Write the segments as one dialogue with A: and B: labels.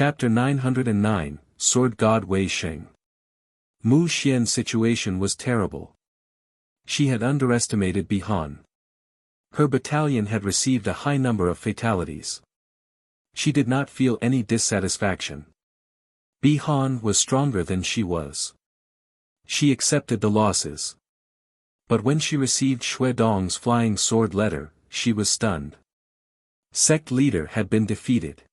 A: Chapter 909, Sword God Wei Sheng. Mu Xian's situation was terrible. She had underestimated Bihan. Her battalion had received a high number of fatalities. She did not feel any dissatisfaction. Bihan was stronger than she was. She accepted the losses. But when she received Xue Dong's flying sword letter, she was stunned. Sect leader had been defeated.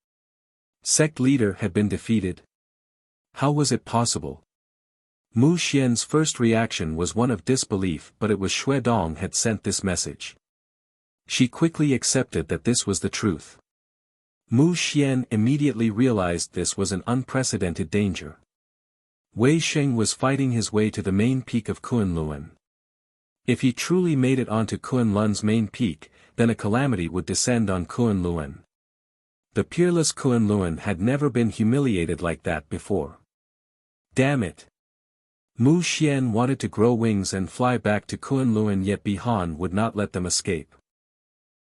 A: Sect leader had been defeated? How was it possible? Mu Xian's first reaction was one of disbelief, but it was Xue Dong had sent this message. She quickly accepted that this was the truth. Mu Xian immediately realized this was an unprecedented danger. Wei Sheng was fighting his way to the main peak of Kunlun. If he truly made it onto Kunlun's main peak, then a calamity would descend on Kunlun. The peerless Kunlun had never been humiliated like that before. Damn it! Mu Xian wanted to grow wings and fly back to Kunlun, yet Bihan would not let them escape.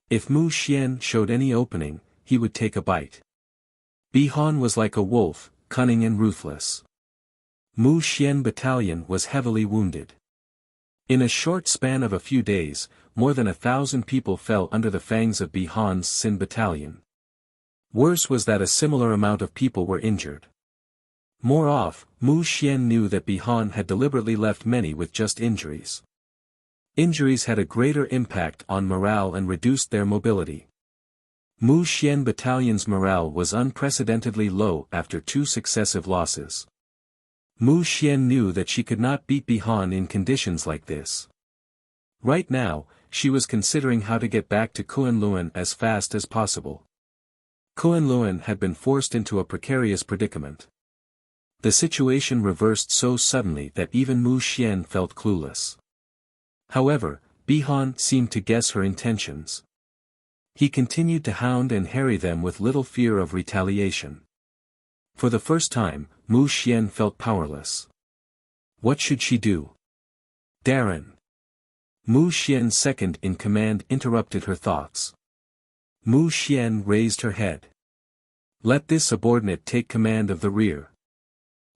A: If Mu Xian showed any opening, he would take a bite. Bihan was like a wolf, cunning and ruthless. Mu Xian battalion was heavily wounded. In a short span of a few days, more than 1,000 people fell under the fangs of Bihan's Xin battalion. Worse was that a similar amount of people were injured. More off, Mu Xian knew that Bihan had deliberately left many with just injuries. Injuries had a greater impact on morale and reduced their mobility. Mu Xian battalion's morale was unprecedentedly low after 2 successive losses. Mu Xian knew that she could not beat Bihan in conditions like this. Right now, she was considering how to get back to Kunlun as fast as possible. Kunlun had been forced into a precarious predicament. The situation reversed so suddenly that even Mu Xian felt clueless. However, Bihan seemed to guess her intentions. He continued to hound and harry them with little fear of retaliation. For the first time, Mu Xian felt powerless. What should she do? Darren. Mu Xian's second-in-command interrupted her thoughts. Mu Xian raised her head. Let this subordinate take command of the rear.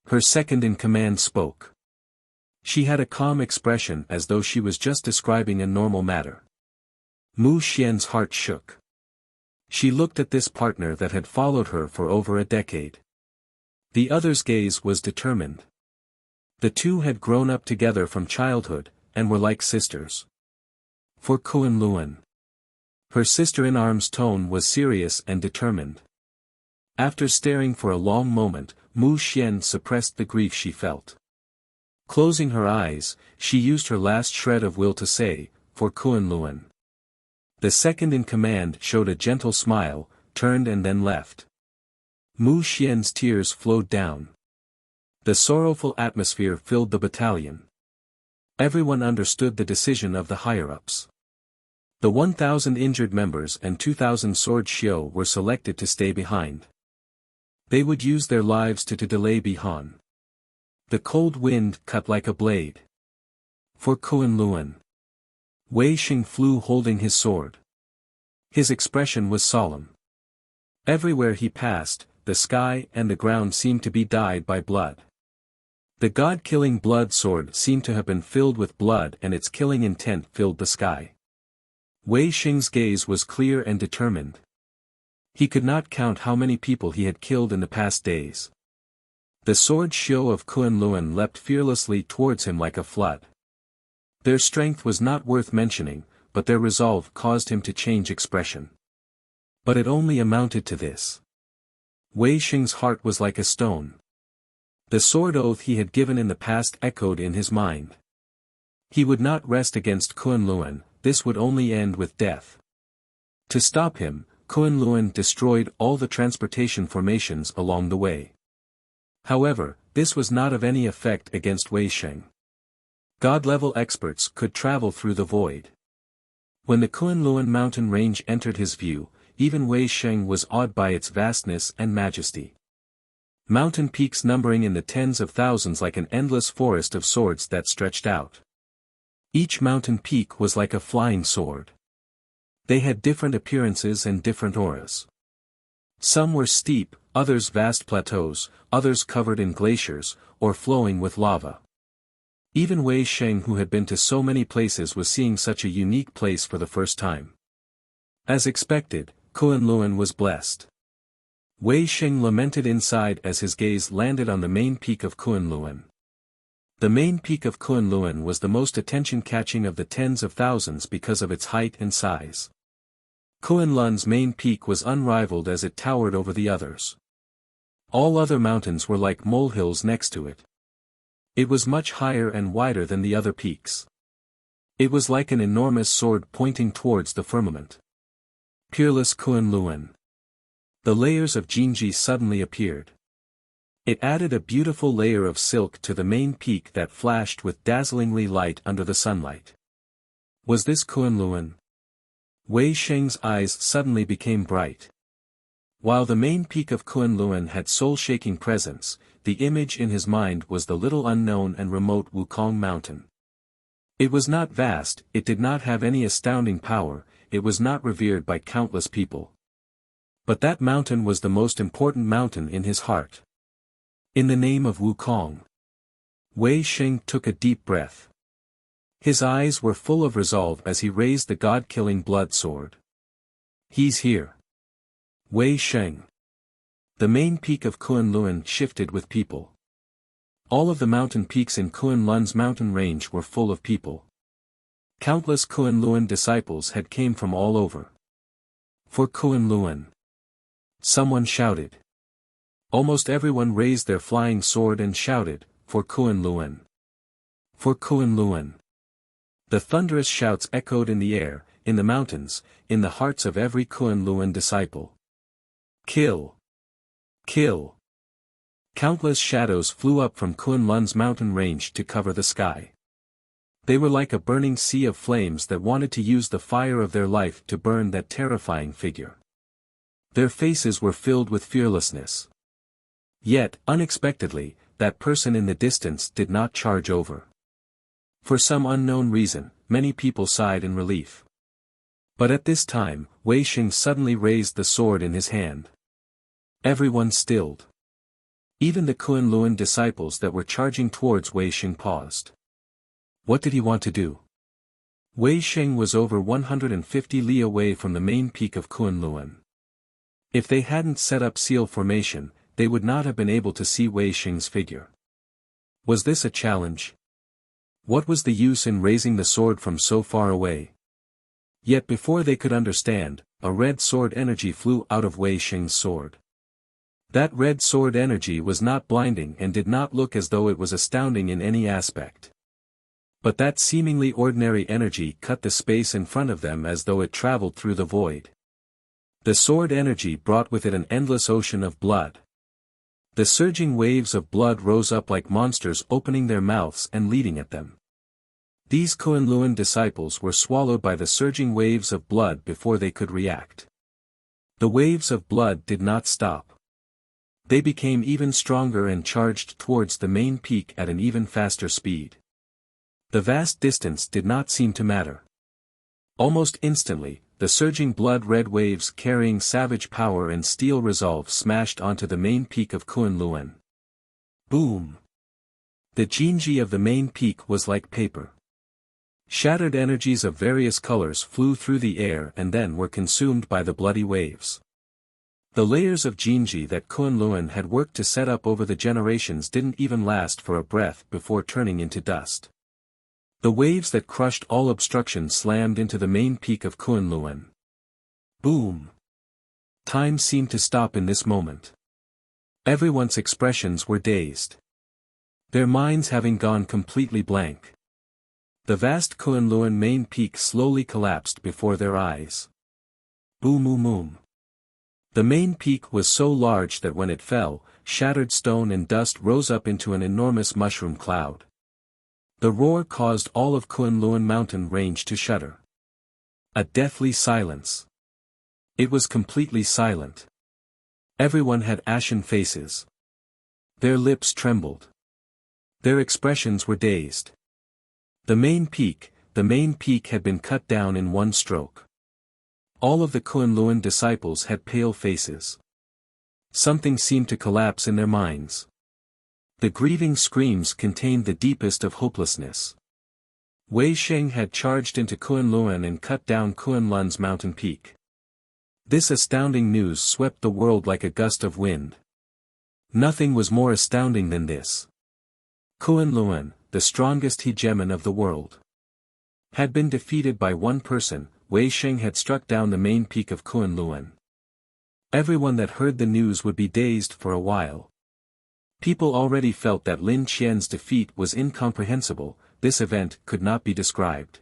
A: Her second-in-command spoke. She had a calm expression as though she was just describing a normal matter. Mu Xian's heart shook. She looked at this partner that had followed her for over a decade. The other's gaze was determined. The two had grown up together from childhood, and were like sisters. For Kunlun. Her sister-in-arms tone was serious and determined. After staring for a long moment, Mu Xian suppressed the grief she felt. Closing her eyes, she used her last shred of will to say, for Kunlun. The second-in-command showed a gentle smile, turned and then left. Mu Xian's tears flowed down. The sorrowful atmosphere filled the battalion. Everyone understood the decision of the higher-ups. The 1,000 injured members and 2,000 sword shio were selected to stay behind. They would use their lives to delay Bihan. The cold wind cut like a blade. For Kunlun. Wei Sheng flew holding his sword. His expression was solemn. Everywhere he passed, the sky and the ground seemed to be dyed by blood. The god-killing blood sword seemed to have been filled with blood, and its killing intent filled the sky. Wei Sheng's gaze was clear and determined. He could not count how many people he had killed in the past days. The sword shio of Kunlun leapt fearlessly towards him like a flood. Their strength was not worth mentioning, but their resolve caused him to change expression. But it only amounted to this. Wei Sheng's heart was like a stone. The sword oath he had given in the past echoed in his mind. He would not rest against Kunlun, this would only end with death. To stop him, Kunlun destroyed all the transportation formations along the way. However, this was not of any effect against Wei Sheng. God-level experts could travel through the void. When the Kunlun mountain range entered his view, even Wei Sheng was awed by its vastness and majesty. Mountain peaks numbering in the tens of thousands like an endless forest of swords that stretched out. Each mountain peak was like a flying sword. They had different appearances and different auras. Some were steep, others vast plateaus, others covered in glaciers, or flowing with lava. Even Wei Sheng, who had been to so many places, was seeing such a unique place for the first time. As expected, Kunlun was blessed. Wei Sheng lamented inside as his gaze landed on the main peak of Kunlun. The main peak of Kunlun was the most attention-catching of the tens of thousands because of its height and size. Kunlun's main peak was unrivaled as it towered over the others. All other mountains were like molehills next to it. It was much higher and wider than the other peaks. It was like an enormous sword pointing towards the firmament. Peerless Kunlun. The layers of Jinji suddenly appeared. It added a beautiful layer of silk to the main peak that flashed with dazzlingly light under the sunlight. Was this Kunlun? Wei Sheng's eyes suddenly became bright. While the main peak of Kunlun had soul-shaking presence, the image in his mind was the little unknown and remote Wukong mountain. It was not vast, it did not have any astounding power, it was not revered by countless people. But that mountain was the most important mountain in his heart. In the name of Wukong. Wei Sheng took a deep breath. His eyes were full of resolve as he raised the god-killing blood sword. He's here. Wei Sheng. The main peak of Kunlun shifted with people. All of the mountain peaks in Kunlun's mountain range were full of people. Countless Kunlun disciples had came from all over. For Kunlun. Someone shouted. Almost everyone raised their flying sword and shouted, for Kunlun. For Kunlun. The thunderous shouts echoed in the air, in the mountains, in the hearts of every Kunlun disciple. Kill! Kill! Countless shadows flew up from Kunlun's mountain range to cover the sky. They were like a burning sea of flames that wanted to use the fire of their life to burn that terrifying figure. Their faces were filled with fearlessness. Yet, unexpectedly, that person in the distance did not charge over. For some unknown reason, many people sighed in relief. But at this time, Wei Sheng suddenly raised the sword in his hand. Everyone stilled. Even the Kunlun disciples that were charging towards Wei Sheng paused. What did he want to do? Wei Sheng was over 150 li away from the main peak of Kunlun. If they hadn't set up seal formation, they would not have been able to see Wei Sheng's figure. Was this a challenge? What was the use in raising the sword from so far away? Yet before they could understand, a red sword energy flew out of Wei Sheng's sword. That red sword energy was not blinding and did not look as though it was astounding in any aspect. But that seemingly ordinary energy cut the space in front of them as though it traveled through the void. The sword energy brought with it an endless ocean of blood. The surging waves of blood rose up like monsters opening their mouths and leaping at them. These Kunlun disciples were swallowed by the surging waves of blood before they could react. The waves of blood did not stop. They became even stronger and charged towards the main peak at an even faster speed. The vast distance did not seem to matter. Almost instantly, the surging blood-red waves carrying savage power and steel resolve smashed onto the main peak of Kunlun. Boom! The Jinji of the main peak was like paper. Shattered energies of various colors flew through the air and then were consumed by the bloody waves. The layers of Jinji that Kunlun had worked to set up over the generations didn't even last for a breath before turning into dust. The waves that crushed all obstruction slammed into the main peak of Kunlun. Boom! Time seemed to stop in this moment. Everyone's expressions were dazed. Their minds having gone completely blank. The vast Kunlun main peak slowly collapsed before their eyes. Boom boom boom. The main peak was so large that when it fell, shattered stone and dust rose up into an enormous mushroom cloud. The roar caused all of Kunlun mountain range to shudder. A deathly silence. It was completely silent. Everyone had ashen faces. Their lips trembled. Their expressions were dazed. The main peak had been cut down in one stroke. All of the Kunlun disciples had pale faces. Something seemed to collapse in their minds. The grieving screams contained the deepest of hopelessness. Wei Sheng had charged into Kunlun and cut down Kunlun's mountain peak. This astounding news swept the world like a gust of wind. Nothing was more astounding than this. Kunlun, the strongest hegemon of the world, had been defeated by one person. Wei Sheng had struck down the main peak of Kunlun. Everyone that heard the news would be dazed for a while. People already felt that Lin Qian's defeat was incomprehensible. This event could not be described.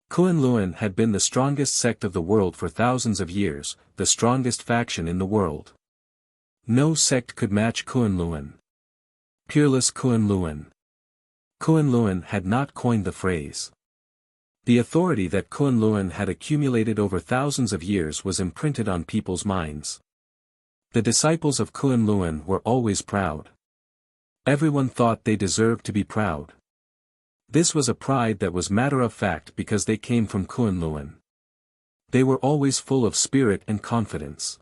A: Kunlun had been the strongest sect of the world for thousands of years, the strongest faction in the world. No sect could match Kunlun. Peerless Kunlun. Kunlun had not coined the phrase. The authority that Kunlun had accumulated over thousands of years was imprinted on people's minds. The disciples of Kunlun were always proud. Everyone thought they deserved to be proud. This was a pride that was matter of fact because they came from Kunlun. They were always full of spirit and confidence.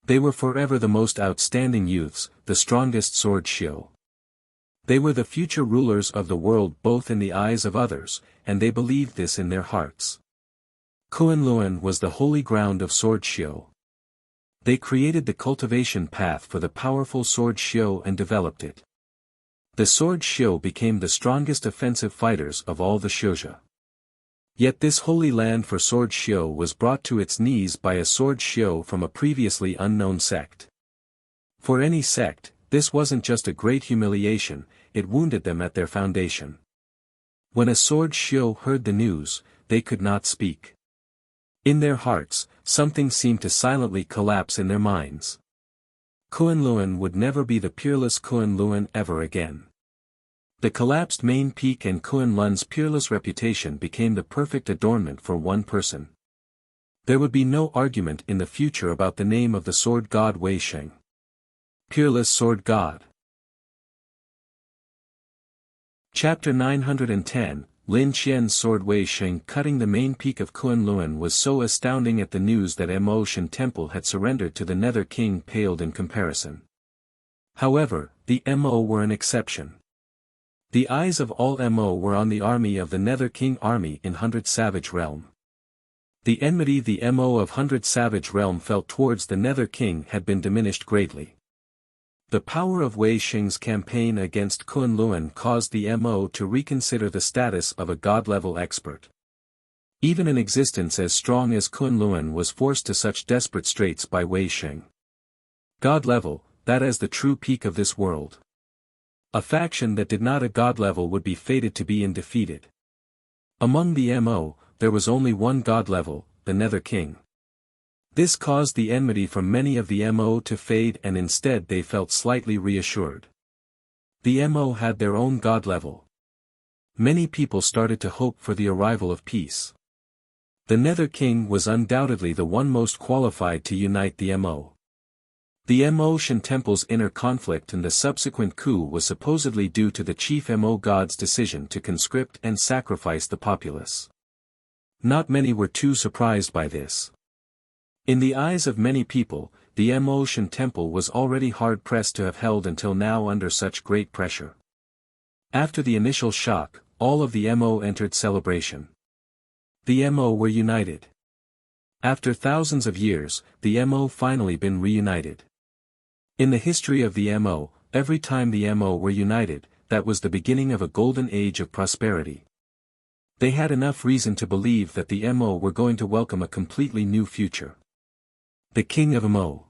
A: They were forever the most outstanding youths, the strongest sword xiu. They were the future rulers of the world both in the eyes of others, and they believed this in their hearts. Kunlun was the holy ground of sword xiu. They created the cultivation path for the powerful sword xiu and developed it. The sword xiu became the strongest offensive fighters of all the xiuzhe. Yet this holy land for sword xiu was brought to its knees by a sword xiu from a previously unknown sect. For any sect, this wasn't just a great humiliation, it wounded them at their foundation. When a sword xiu heard the news, they could not speak. In their hearts, something seemed to silently collapse in their minds. Kunlun would never be the peerless Kunlun ever again. The collapsed main peak and Kunlun's peerless reputation became the perfect adornment for one person. There would be no argument in the future about the name of the sword god Wei Sheng. Peerless Sword God. Chapter 910, Lin Qian's sword Wei Sheng cutting the main peak of Kunlun was so astounding at the news that Mo Shan Temple had surrendered to the Nether King paled in comparison. However, the Mo were an exception. The eyes of all Mo were on the army of the Nether King army in Hundred Savage Realm. The enmity the Mo of Hundred Savage Realm felt towards the Nether King had been diminished greatly. The power of Wei Sheng's campaign against Kunlun caused the Mo to reconsider the status of a god-level expert. Even an existence as strong as Kunlun was forced to such desperate straits by Wei Sheng. God-level, that is the true peak of this world. A faction that did not a god-level would be fated to be defeated. Among the Mo, there was only one god-level, the Nether King. This caused the enmity from many of the Mo to fade and instead they felt slightly reassured. The Mo had their own god-level. Many people started to hope for the arrival of peace. The Nether King was undoubtedly the one most qualified to unite the Mo. The Mo Shan Temple's inner conflict and the subsequent coup was supposedly due to the chief Mo god's decision to conscript and sacrifice the populace. Not many were too surprised by this. In the eyes of many people, the Mo Shan Temple was already hard-pressed to have held until now under such great pressure. After the initial shock, all of the Mo entered celebration. The Mo were united. After thousands of years, the Mo finally been reunited. In the history of the Mo, every time the Mo were united, that was the beginning of a golden age of prosperity. They had enough reason to believe that the Mo were going to welcome a completely new future. The King of Mo.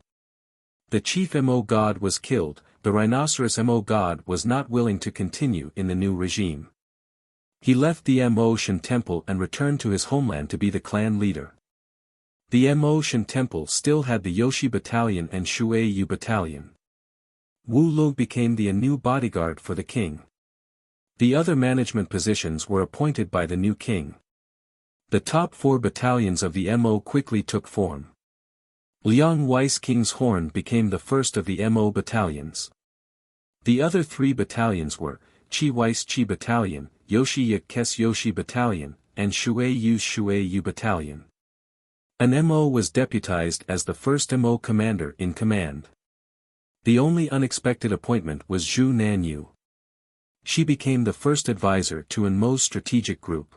A: The chief Mo god was killed, the rhinoceros Mo god was not willing to continue in the new regime. He left the Mo Shan Temple and returned to his homeland to be the clan leader. The Mo Shan Temple still had the Yoshi Battalion and Shui Yu Battalion. Wu Lu became the new bodyguard for the king. The other management positions were appointed by the new king. The top 4 battalions of the Mo quickly took form. Liang Weiss King's Horn became the first of the Mo battalions. The other 3 battalions were, Qi Weiss Qi Battalion, Yoshi Yik Kes Yoshi Battalion, and Shui Yu's Shui Yu Battalion. An Mo was deputized as the first Mo commander in command. The only unexpected appointment was Zhu Nanyu. She became the first advisor to Enmo's strategic group.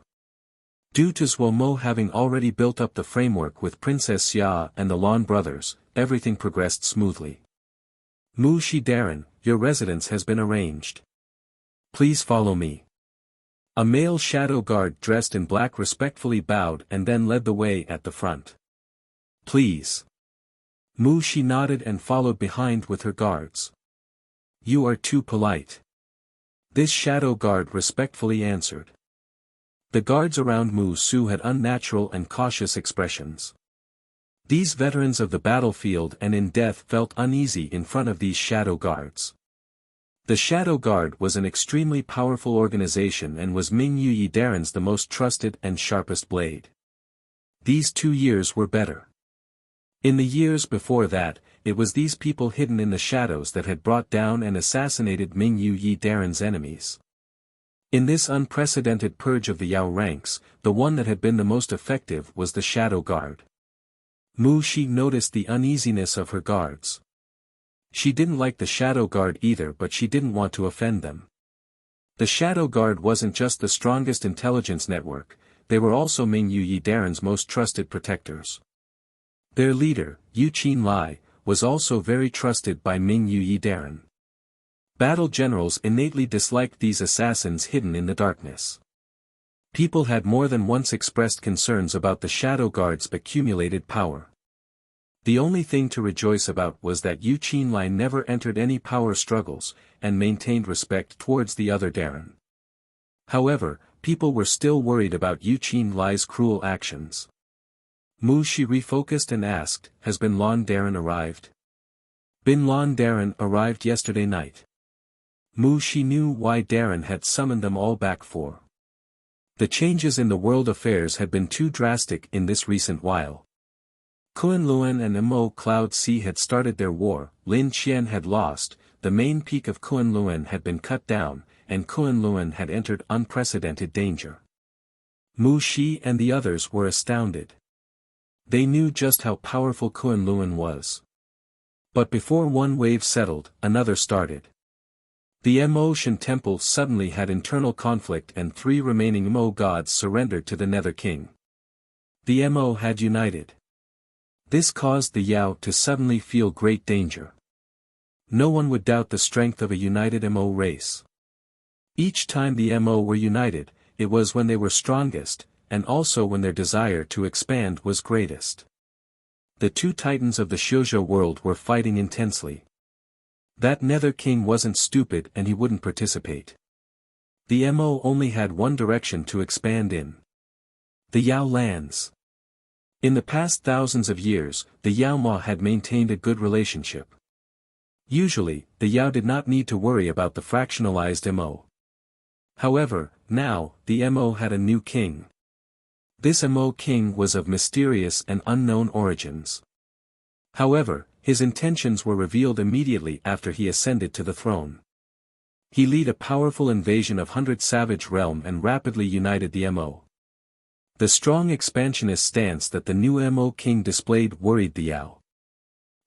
A: Due to Zuomo having already built up the framework with Princess Xia and the Lan brothers, everything progressed smoothly. Mu Shi Darren, your residence has been arranged. Please follow me. A male shadow guard dressed in black respectfully bowed and then led the way at the front. Please. Mu Shi nodded and followed behind with her guards. You are too polite. This shadow guard respectfully answered. The guards around Mu Su had unnatural and cautious expressions. These veterans of the battlefield and in death felt uneasy in front of these shadow guards. The Shadow Guard was an extremely powerful organization and was Ming Yuyi Darren's the most trusted and sharpest blade. These 2 years were better. In the years before that, it was these people hidden in the shadows that had brought down and assassinated Ming Yuyi Darren's enemies. In this unprecedented purge of the Yao ranks, the one that had been the most effective was the Shadow Guard. Mu Shi noticed the uneasiness of her guards. She didn't like the Shadow Guard either, but she didn't want to offend them. The Shadow Guard wasn't just the strongest intelligence network, they were also Ming Yuyi Darren's most trusted protectors. Their leader, Yu Qin Lai, was also very trusted by Ming Yuyi Darren. Battle generals innately disliked these assassins hidden in the darkness. People had more than once expressed concerns about the Shadow Guard's accumulated power. The only thing to rejoice about was that Yu Qin Lai never entered any power struggles, and maintained respect towards the other Darren. However, people were still worried about Yu Qin Lai's cruel actions. Mu Shi refocused and asked, has Bin Lan Darren arrived? Bin Lan Darren arrived yesterday night. Mu Shi knew why Darren had summoned them all back for. The changes in the world affairs had been too drastic in this recent while. Kunlun and Mo Cloud Sea had started their war, Lin Qian had lost, the main peak of Kunlun had been cut down, and Kunlun had entered unprecedented danger. Mu Shi and the others were astounded. They knew just how powerful Kunlun was. But before one wave settled, another started. The Mo Shan Temple suddenly had internal conflict and 3 remaining Mo gods surrendered to the Nether King. The Mo had united. This caused the Yao to suddenly feel great danger. No one would doubt the strength of a united Mo race. Each time the Mo were united, it was when they were strongest, and also when their desire to expand was greatest. The 2 titans of the Xiuzhou world were fighting intensely. That Nether King wasn't stupid and he wouldn't participate. The Mo only had one direction to expand in. The Yao lands. In the past thousands of years, the Yao Ma had maintained a good relationship. Usually, the Yao did not need to worry about the fractionalized Mo. However, now, the Mo had a new king. This Mo king was of mysterious and unknown origins. However, his intentions were revealed immediately after he ascended to the throne. He led a powerful invasion of 100 Savage Realm and rapidly united the Mo. The strong expansionist stance that the new Mo king displayed worried the Yao.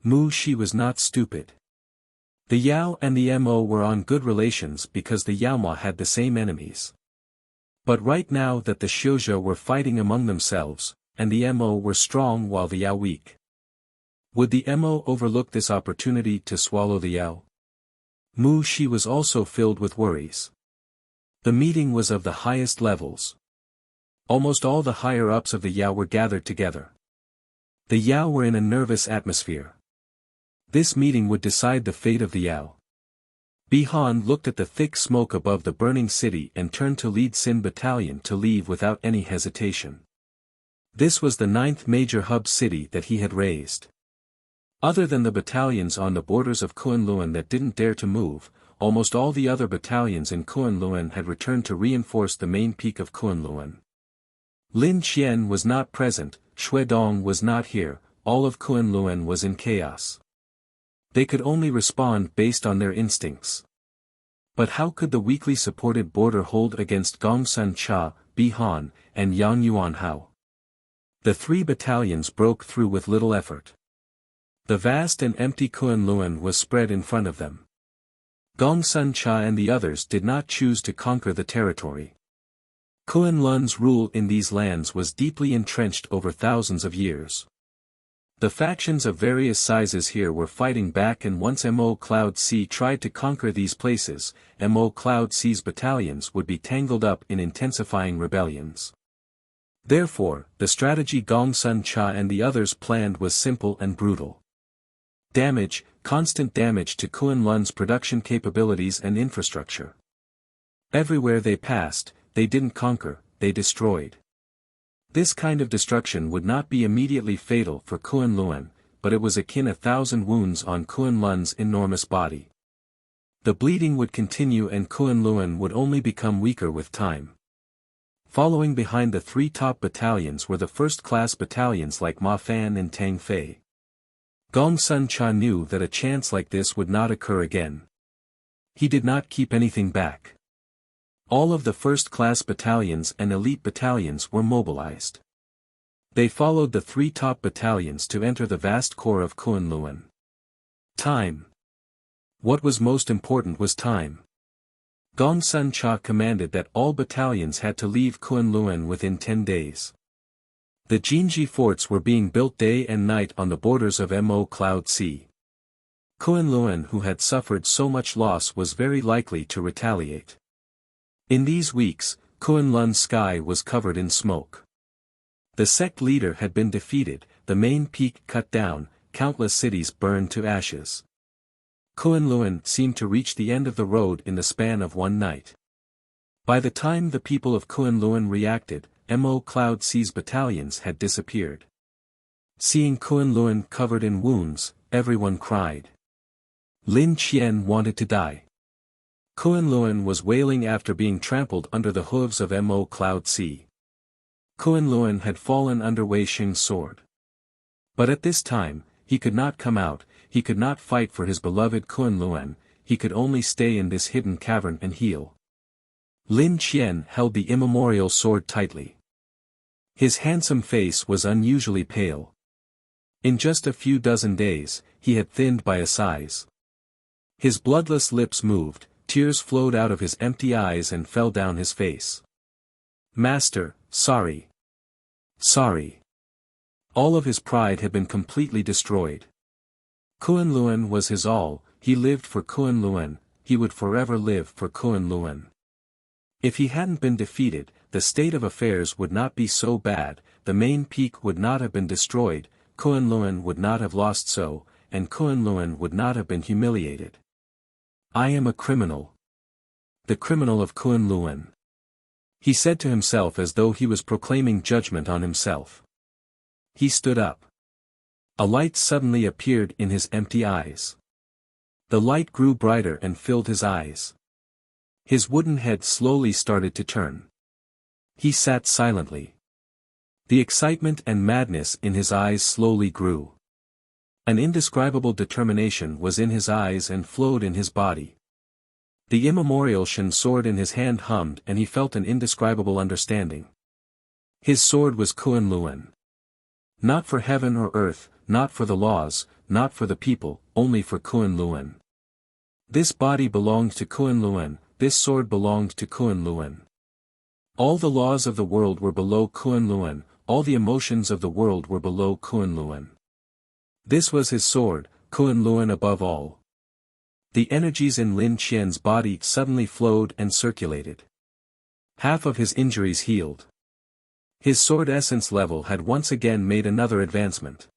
A: Mu Shi was not stupid. The Yao and the Mo were on good relations because the Yao Ma had the same enemies. But right now that the Xiuzhou were fighting among themselves, and the Mo were strong while the Yao weak. Would the Mo overlook this opportunity to swallow the Yao? Mu Shi was also filled with worries. The meeting was of the highest levels. Almost all the higher-ups of the Yao were gathered together. The Yao were in a nervous atmosphere. This meeting would decide the fate of the Yao. Bihan looked at the thick smoke above the burning city and turned to lead Xin Battalion to leave without any hesitation. This was the 9th major hub city that he had raised. Other than the battalions on the borders of Kunlun that didn't dare to move, almost all the other battalions in Kunlun had returned to reinforce the main peak of Kunlun. Lin Qian was not present, Shuedong was not here, all of Kunlun was in chaos. They could only respond based on their instincts. But how could the weakly supported border hold against Gongsun Cha, Bihan, and Yang Yuan Hao? The 3 battalions broke through with little effort. The vast and empty Kunlun was spread in front of them. Gongsun Cha and the others did not choose to conquer the territory. Kunlun's rule in these lands was deeply entrenched over thousands of years. The factions of various sizes here were fighting back, and once Mo Cloud Sea tried to conquer these places, Mo Cloud Sea's battalions would be tangled up in intensifying rebellions. Therefore, the strategy Gongsun Cha and the others planned was simple and brutal. Damage, constant damage to Kunlun's production capabilities and infrastructure. Everywhere they passed, they didn't conquer, they destroyed. This kind of destruction would not be immediately fatal for Kunlun, but it was akin 1,000 wounds on Kunlun's enormous body. The bleeding would continue and Kunlun would only become weaker with time. Following behind the three top battalions were the first-class battalions like Ma Fan and Tang Fei. Gongsun Cha knew that a chance like this would not occur again. He did not keep anything back. All of the first-class battalions and elite battalions were mobilized. They followed the three top battalions to enter the vast core of Kunlun. Time. What was most important was time. Gongsun Cha commanded that all battalions had to leave Kunlun within 10 days. The Jinji forts were being built day and night on the borders of Mo Cloud Sea. Kunlun, who had suffered so much loss, was very likely to retaliate. In these weeks, Kunlun's sky was covered in smoke. The sect leader had been defeated, the main peak cut down, countless cities burned to ashes. Kunlun seemed to reach the end of the road in the span of one night. By the time the people of Kunlun reacted, Mo Cloud Sea's battalions had disappeared. Seeing Kunlun covered in wounds, everyone cried. Lin Qian wanted to die. Kunlun was wailing after being trampled under the hooves of Mo Cloud Sea. Kunlun had fallen under Wei Xing's sword. But at this time, he could not come out, he could not fight for his beloved Kunlun, he could only stay in this hidden cavern and heal. Lin Qian held the immemorial sword tightly. His handsome face was unusually pale. In just a few dozen days, he had thinned by a size. His bloodless lips moved, tears flowed out of his empty eyes and fell down his face. Master, sorry. Sorry. All of his pride had been completely destroyed. Kunlun was his all, he lived for Kunlun, he would forever live for Kunlun. If he hadn't been defeated, the state of affairs would not be so bad, the main peak would not have been destroyed, Kunlun would not have lost so, and Kunlun would not have been humiliated. I am a criminal. The criminal of Kunlun. He said to himself as though he was proclaiming judgment on himself. He stood up. A light suddenly appeared in his empty eyes. The light grew brighter and filled his eyes. His wooden head slowly started to turn. He sat silently. The excitement and madness in his eyes slowly grew. An indescribable determination was in his eyes and flowed in his body. The immemorial Shen sword in his hand hummed and he felt an indescribable understanding. His sword was Kunlun. Not for heaven or earth, not for the laws, not for the people, only for Kunlun. This body belonged to Kunlun, this sword belonged to Kunlun. All the laws of the world were below Kunlun, all the emotions of the world were below Kunlun. This was his sword, Kunlun above all. The energies in Lin Qian's body suddenly flowed and circulated. Half of his injuries healed. His sword essence level had once again made another advancement.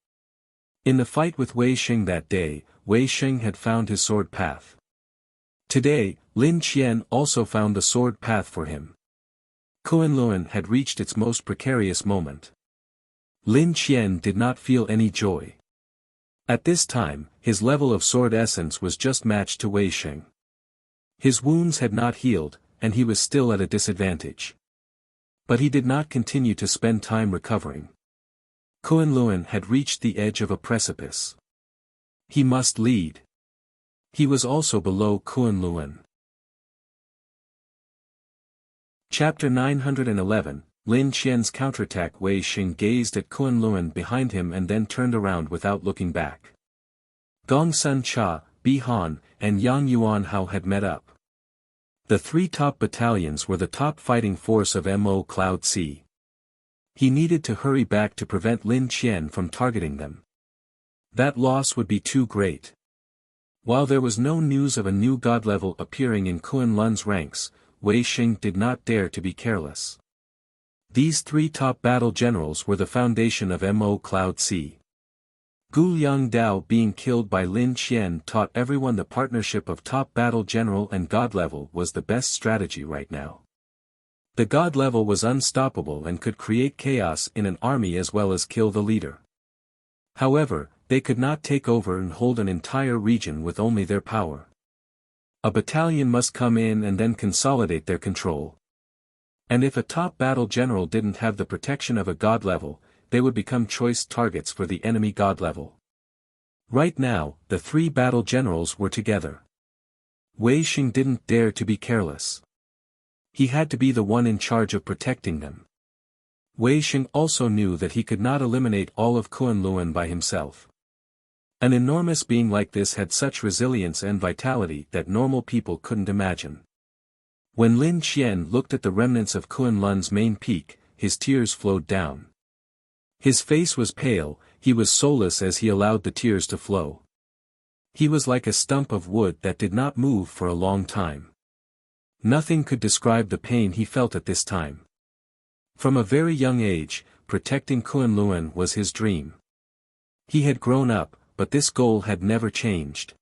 A: In the fight with Wei Xing that day, Wei Xing had found his sword path. Today, Lin Qian also found the sword path for him. Kunlun had reached its most precarious moment. Lin Qian did not feel any joy. At this time, his level of sword essence was just matched to Wei Xing. His wounds had not healed, and he was still at a disadvantage. But he did not continue to spend time recovering. Kunlun had reached the edge of a precipice. He must lead. He was also below Kunlun. Chapter 911, Lin Qian's counterattack. Wei Xing gazed at Kunlun behind him and then turned around without looking back. Gongsun Cha, Bi Han, and Yang Yuan Hao had met up. The three top battalions were the top fighting force of Mo Cloud Sea. He needed to hurry back to prevent Lin Qian from targeting them. That loss would be too great. While there was no news of a new god level appearing in Kunlun's ranks, Wei Xing did not dare to be careless. These three top battle generals were the foundation of Mo Cloud Sea. Gu Liang Dao being killed by Lin Qian taught everyone the partnership of top battle general and god level was the best strategy right now. The god level was unstoppable and could create chaos in an army as well as kill the leader. However, they could not take over and hold an entire region with only their power. A battalion must come in and then consolidate their control. And if a top battle general didn't have the protection of a god level, they would become choice targets for the enemy god level. Right now, the three battle generals were together. Wei Xing didn't dare to be careless. He had to be the one in charge of protecting them. Wei Xing also knew that he could not eliminate all of Kunlun by himself. An enormous being like this had such resilience and vitality that normal people couldn't imagine. When Lin Qian looked at the remnants of Kunlun's main peak, his tears flowed down. His face was pale, he was soulless as he allowed the tears to flow. He was like a stump of wood that did not move for a long time. Nothing could describe the pain he felt at this time. From a very young age, protecting Kunlun was his dream. He had grown up, but this goal had never changed.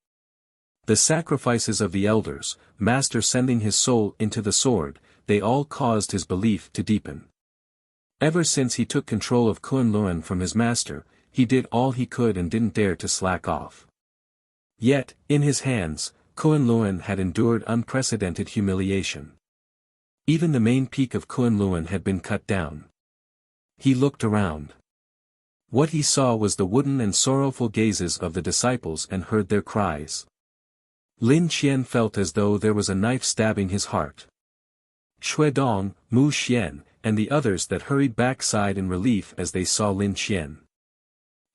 A: The sacrifices of the elders, Master sending his soul into the sword, they all caused his belief to deepen. Ever since he took control of Kunlun from his master, he did all he could and didn't dare to slack off. Yet, in his hands, Kunlun had endured unprecedented humiliation. Even the main peak of Kunlun had been cut down. He looked around. What he saw was the wooden and sorrowful gazes of the disciples and heard their cries. Lin Qian felt as though there was a knife stabbing his heart. Xuedong, Mu Xian, and the others that hurried back sighed in relief as they saw Lin Qian.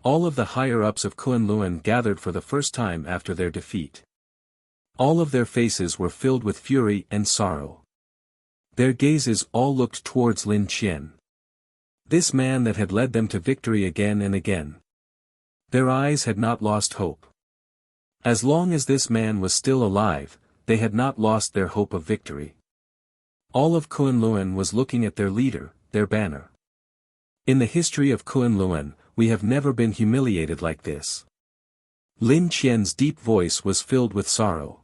A: All of the higher-ups of Kunlun gathered for the first time after their defeat. All of their faces were filled with fury and sorrow. Their gazes all looked towards Lin Qian. This man that had led them to victory again and again. Their eyes had not lost hope. As long as this man was still alive, they had not lost their hope of victory. All of Kunlun was looking at their leader, their banner. In the history of Kunlun, we have never been humiliated like this. Lin Qian's deep voice was filled with sorrow.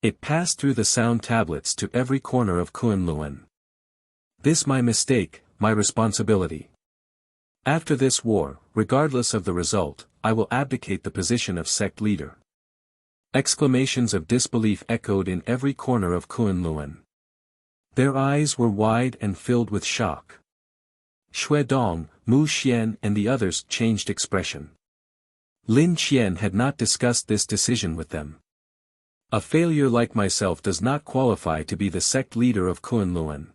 A: It passed through the sound tablets to every corner of Kunlun. This my mistake, my responsibility. After this war, regardless of the result, I will abdicate the position of sect leader. Exclamations of disbelief echoed in every corner of Kunlun. Their eyes were wide and filled with shock. Xuedong, Mu Xian and the others changed expression. Lin Qian had not discussed this decision with them. A failure like myself does not qualify to be the sect leader of Kunlun.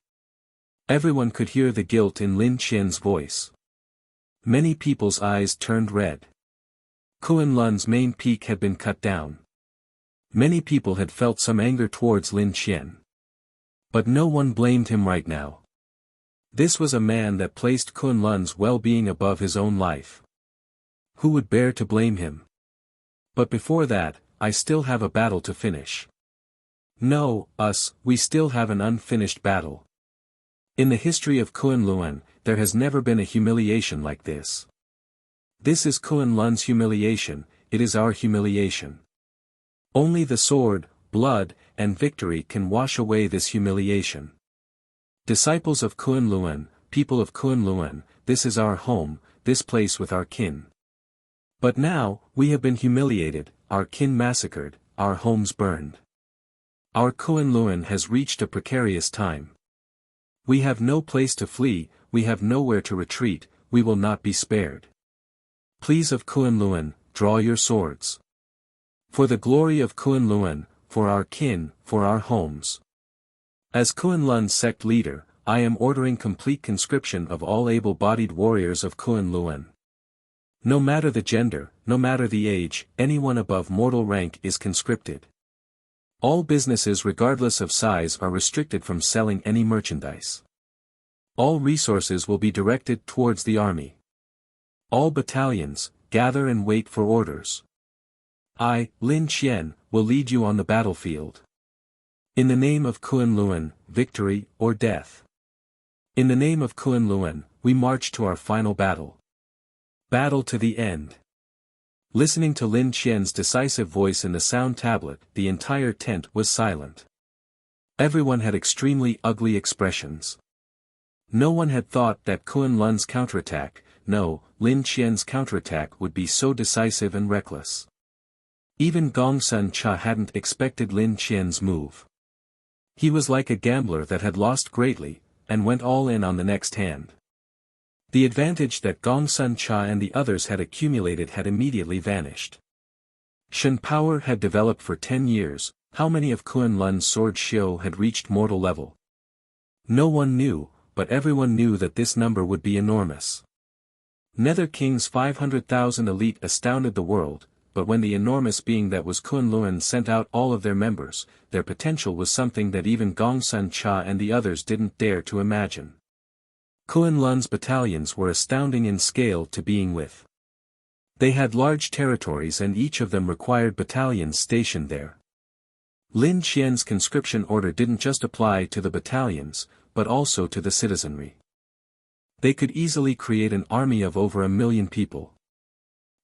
A: Everyone could hear the guilt in Lin Qian's voice. Many people's eyes turned red. Kunlun's main peak had been cut down. Many people had felt some anger towards Lin Qian. But no one blamed him right now. This was a man that placed Kunlun's well-being above his own life. Who would bear to blame him? But before that, I still have a battle to finish. No, we still have an unfinished battle. In the history of Kunlun, there has never been a humiliation like this. This is Kunlun's humiliation, it is our humiliation. Only the sword, blood, and victory can wash away this humiliation. Disciples of Kunlun, people of Kunlun, this is our home, this place with our kin. But now, we have been humiliated, our kin massacred, our homes burned. Our Kunlun has reached a precarious time. We have no place to flee, we have nowhere to retreat, we will not be spared. Please of Kunlun, draw your swords. For the glory of Kunlun, for our kin, for our homes. As Kunlun's sect leader, I am ordering complete conscription of all able-bodied warriors of Kunlun. No matter the gender, no matter the age, anyone above mortal rank is conscripted. All businesses regardless of size are restricted from selling any merchandise. All resources will be directed towards the army. All battalions, gather and wait for orders. I, Lin Qian, will lead you on the battlefield. In the name of Kunlun, victory or death. In the name of Kunlun, we march to our final battle. Battle to the end. Listening to Lin Qian's decisive voice in the sound tablet, the entire tent was silent. Everyone had extremely ugly expressions. No one had thought that Kunlun's counterattack, no, Lin Qian's counterattack would be so decisive and reckless. Even Gongsun Cha hadn't expected Lin Qian's move. He was like a gambler that had lost greatly, and went all in on the next hand. The advantage that Gongsun Cha and the others had accumulated had immediately vanished. Shen power had developed for 10 years, how many of Kunlun's sword Xiu had reached mortal level? No one knew, but everyone knew that this number would be enormous. Nether King's 500,000 elite astounded the world, but when the enormous being that was Kunlun sent out all of their members, their potential was something that even Gongsun Cha and the others didn't dare to imagine. Kunlun's battalions were astounding in scale to being with. They had large territories and each of them required battalions stationed there. Lin Qian's conscription order didn't just apply to the battalions, but also to the citizenry. They could easily create an army of over 1 million people.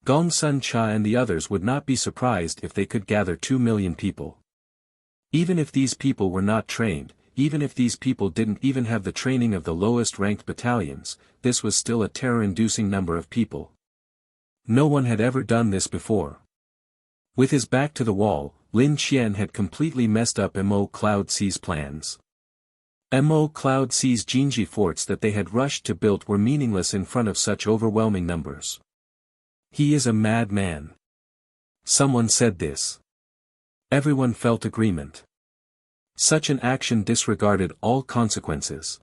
A: Gongsun Cha and the others would not be surprised if they could gather 2 million people. Even if these people were not trained, even if these people didn't even have the training of the lowest-ranked battalions, this was still a terror-inducing number of people. No one had ever done this before. With his back to the wall, Lin Qian had completely messed up Mo Cloud C's plans. Mo Cloud C's Jinji forts that they had rushed to build were meaningless in front of such overwhelming numbers. He is a madman. Someone said this. Everyone felt agreement. Such an action disregarded all consequences.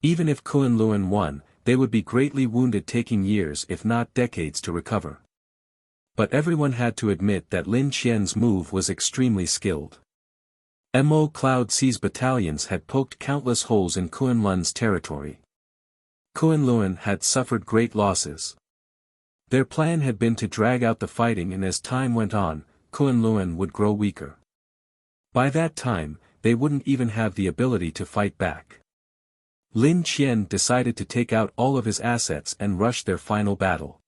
A: Even if Kunlun won, they would be greatly wounded, taking years if not decades to recover. But everyone had to admit that Lin Qian's move was extremely skilled. Mo Cloud C's battalions had poked countless holes in Kunlun's territory. Kunlun had suffered great losses. Their plan had been to drag out the fighting, and as time went on, Kunlun would grow weaker. By that time, they wouldn't even have the ability to fight back. Lin Qian decided to take out all of his assets and rush their final battle.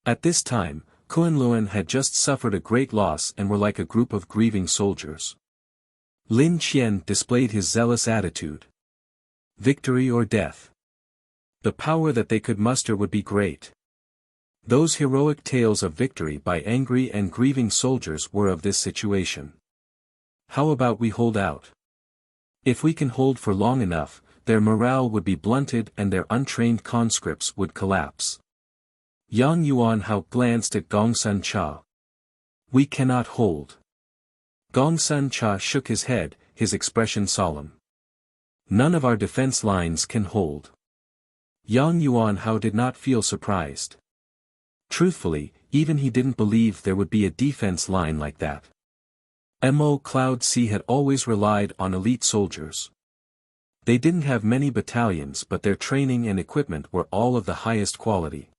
A: At this time, Kunlun had just suffered a great loss and were like a group of grieving soldiers. Lin Qian displayed his zealous attitude. Victory or death. The power that they could muster would be great. Those heroic tales of victory by angry and grieving soldiers were of this situation. How about we hold out? If we can hold for long enough, their morale would be blunted and their untrained conscripts would collapse. Yang Yuanhao glanced at Gongsun Cha. We cannot hold. Gongsun Cha shook his head, his expression solemn. None of our defense lines can hold. Yang Yuanhao did not feel surprised. Truthfully, even he didn't believe there would be a defense line like that. Mo Cloud C had always relied on elite soldiers. They didn't have many battalions, but their training and equipment were all of the highest quality.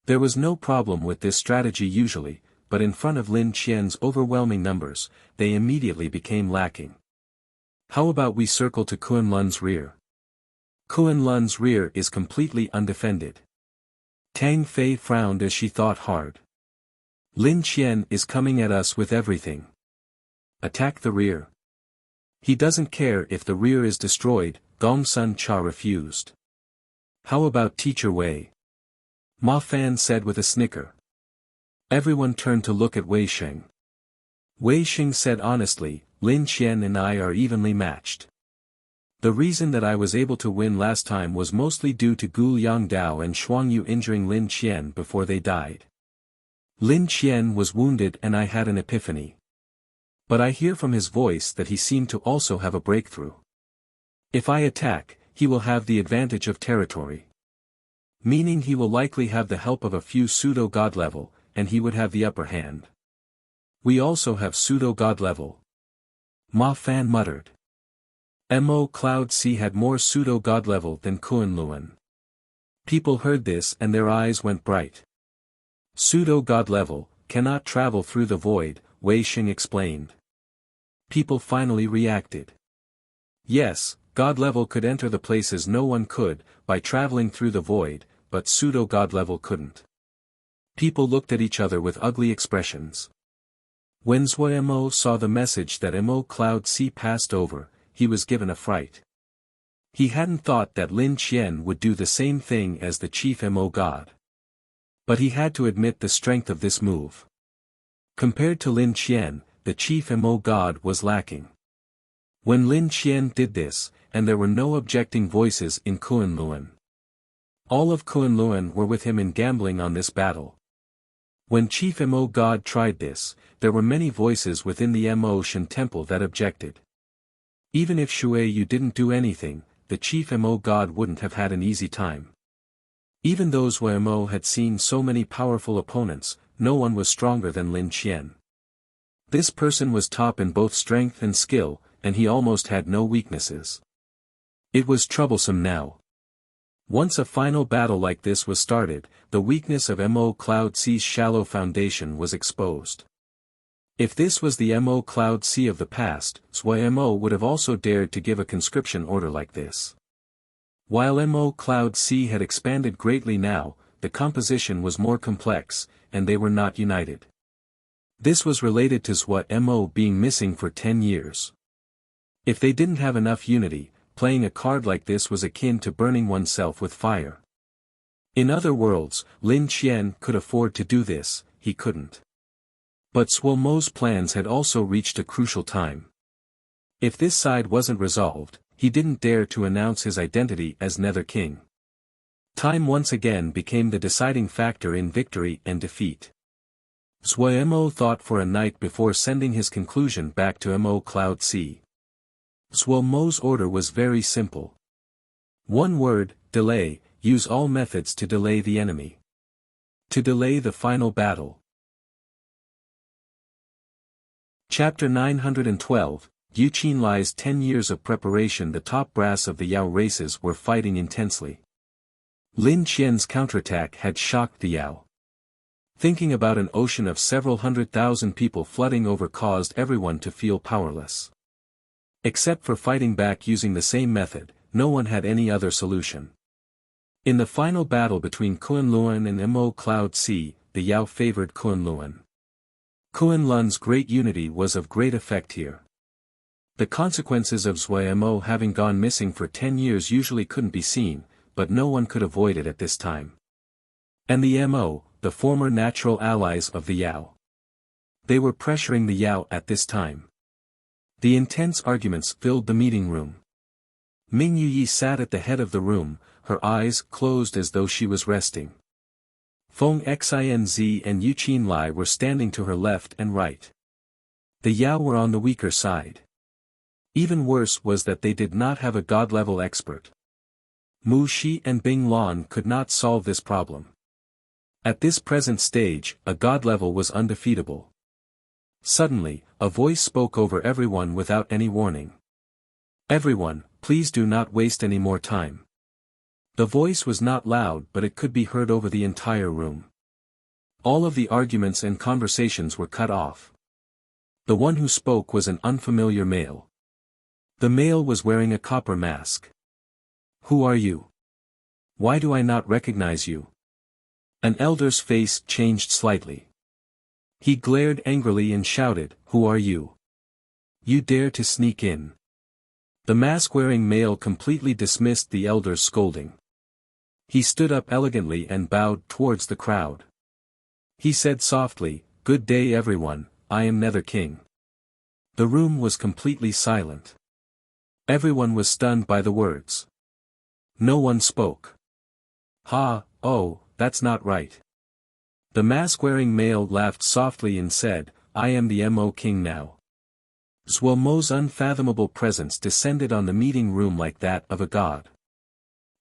A: There was no problem with this strategy usually, but in front of Lin Qian's overwhelming numbers, they immediately became lacking. How about we circle to Kunlun's rear? Kunlun's rear is completely undefended. Tang Fei frowned as she thought hard. Lin Qian is coming at us with everything. Attack the rear. He doesn't care if the rear is destroyed, Gongsun Cha refused. How about Teacher Wei? Ma Fan said with a snicker. Everyone turned to look at Wei Sheng. Wei Sheng said honestly, Lin Qian and I are evenly matched. The reason that I was able to win last time was mostly due to Gu Yangdao and Shuangyu injuring Lin Qian before they died. Lin Qian was wounded and I had an epiphany. But I hear from his voice that he seemed to also have a breakthrough. If I attack, he will have the advantage of territory. Meaning he will likely have the help of a few pseudo-god level, and he would have the upper hand. We also have pseudo-god level. Ma Fan muttered. Mo Cloud C had more pseudo-god level than Kunlun. People heard this and their eyes went bright. Pseudo-god level, cannot travel through the void, Wei Xing explained. People finally reacted. Yes, god level could enter the places no one could, by traveling through the void, but pseudo-god level couldn't. People looked at each other with ugly expressions. When Zhuo Mo saw the message that Mo Cloud C passed over, he was given a fright. He hadn't thought that Lin Qian would do the same thing as the chief Mo god. But he had to admit the strength of this move. Compared to Lin Qian, the chief Mo god was lacking. When Lin Qian did this, and there were no objecting voices in Kunlun. All of Kunlun were with him in gambling on this battle. When Chief Mo God tried this, there were many voices within the Mo Shan temple that objected. Even if Shui Yu didn't do anything, the Chief Mo God wouldn't have had an easy time. Even though Zhuo Mo had seen so many powerful opponents, no one was stronger than Lin Qian. This person was top in both strength and skill, and he almost had no weaknesses. It was troublesome now. Once a final battle like this was started, the weakness of Mo Cloud C's shallow foundation was exposed. If this was the Mo Cloud C of the past, Zhuo Mo would have also dared to give a conscription order like this. While Mo Cloud C had expanded greatly now, the composition was more complex, and they were not united. This was related to Zhuo Mo being missing for 10 years. If they didn't have enough unity, playing a card like this was akin to burning oneself with fire. In other worlds, Lin Qian could afford to do this, he couldn't. But Zhuo Mo's plans had also reached a crucial time. If this side wasn't resolved, he didn't dare to announce his identity as Nether King. Time once again became the deciding factor in victory and defeat. Zhuo Mo thought for a night before sending his conclusion back to Mo Cloud C. Zhuo Mo's order was very simple. One word, delay, use all methods to delay the enemy. To delay the final battle. Chapter 912, Yu Qinlai's 10 years of preparation. The top brass of the Yao races were fighting intensely. Lin Qian's counterattack had shocked the Yao. Thinking about an ocean of several 100,000 people flooding over caused everyone to feel powerless. Except for fighting back using the same method, no one had any other solution. In the final battle between Kunlun and Mo Cloud C, the Yao favored Kunlun. Kunlun's great unity was of great effect here. The consequences of Zhuo Mo having gone missing for 10 years usually couldn't be seen, but no one could avoid it at this time. And the Mo, the former natural allies of the Yao. They were pressuring the Yao at this time. The intense arguments filled the meeting room. Ming Yuyi sat at the head of the room, her eyes closed as though she was resting. Feng Xinz and Yu Qinlai were standing to her left and right. The Yao were on the weaker side. Even worse was that they did not have a god-level expert. Mu Shi and Bing Lan could not solve this problem. At this present stage, a god level was undefeatable. Suddenly, a voice spoke over everyone without any warning. Everyone, please do not waste any more time. The voice was not loud, but it could be heard over the entire room. All of the arguments and conversations were cut off. The one who spoke was an unfamiliar male. The male was wearing a copper mask. Who are you? Why do I not recognize you? An elder's face changed slightly. He glared angrily and shouted, "Who are you? You dare to sneak in?" The mask-wearing male completely dismissed the elder's scolding. He stood up elegantly and bowed towards the crowd. He said softly, "Good day everyone, I am Nether King." The room was completely silent. Everyone was stunned by the words. No one spoke. Oh, that's not right. The mask-wearing male laughed softly and said, "I am the Mo King now." Zhuo Mo's unfathomable presence descended on the meeting room like that of a god.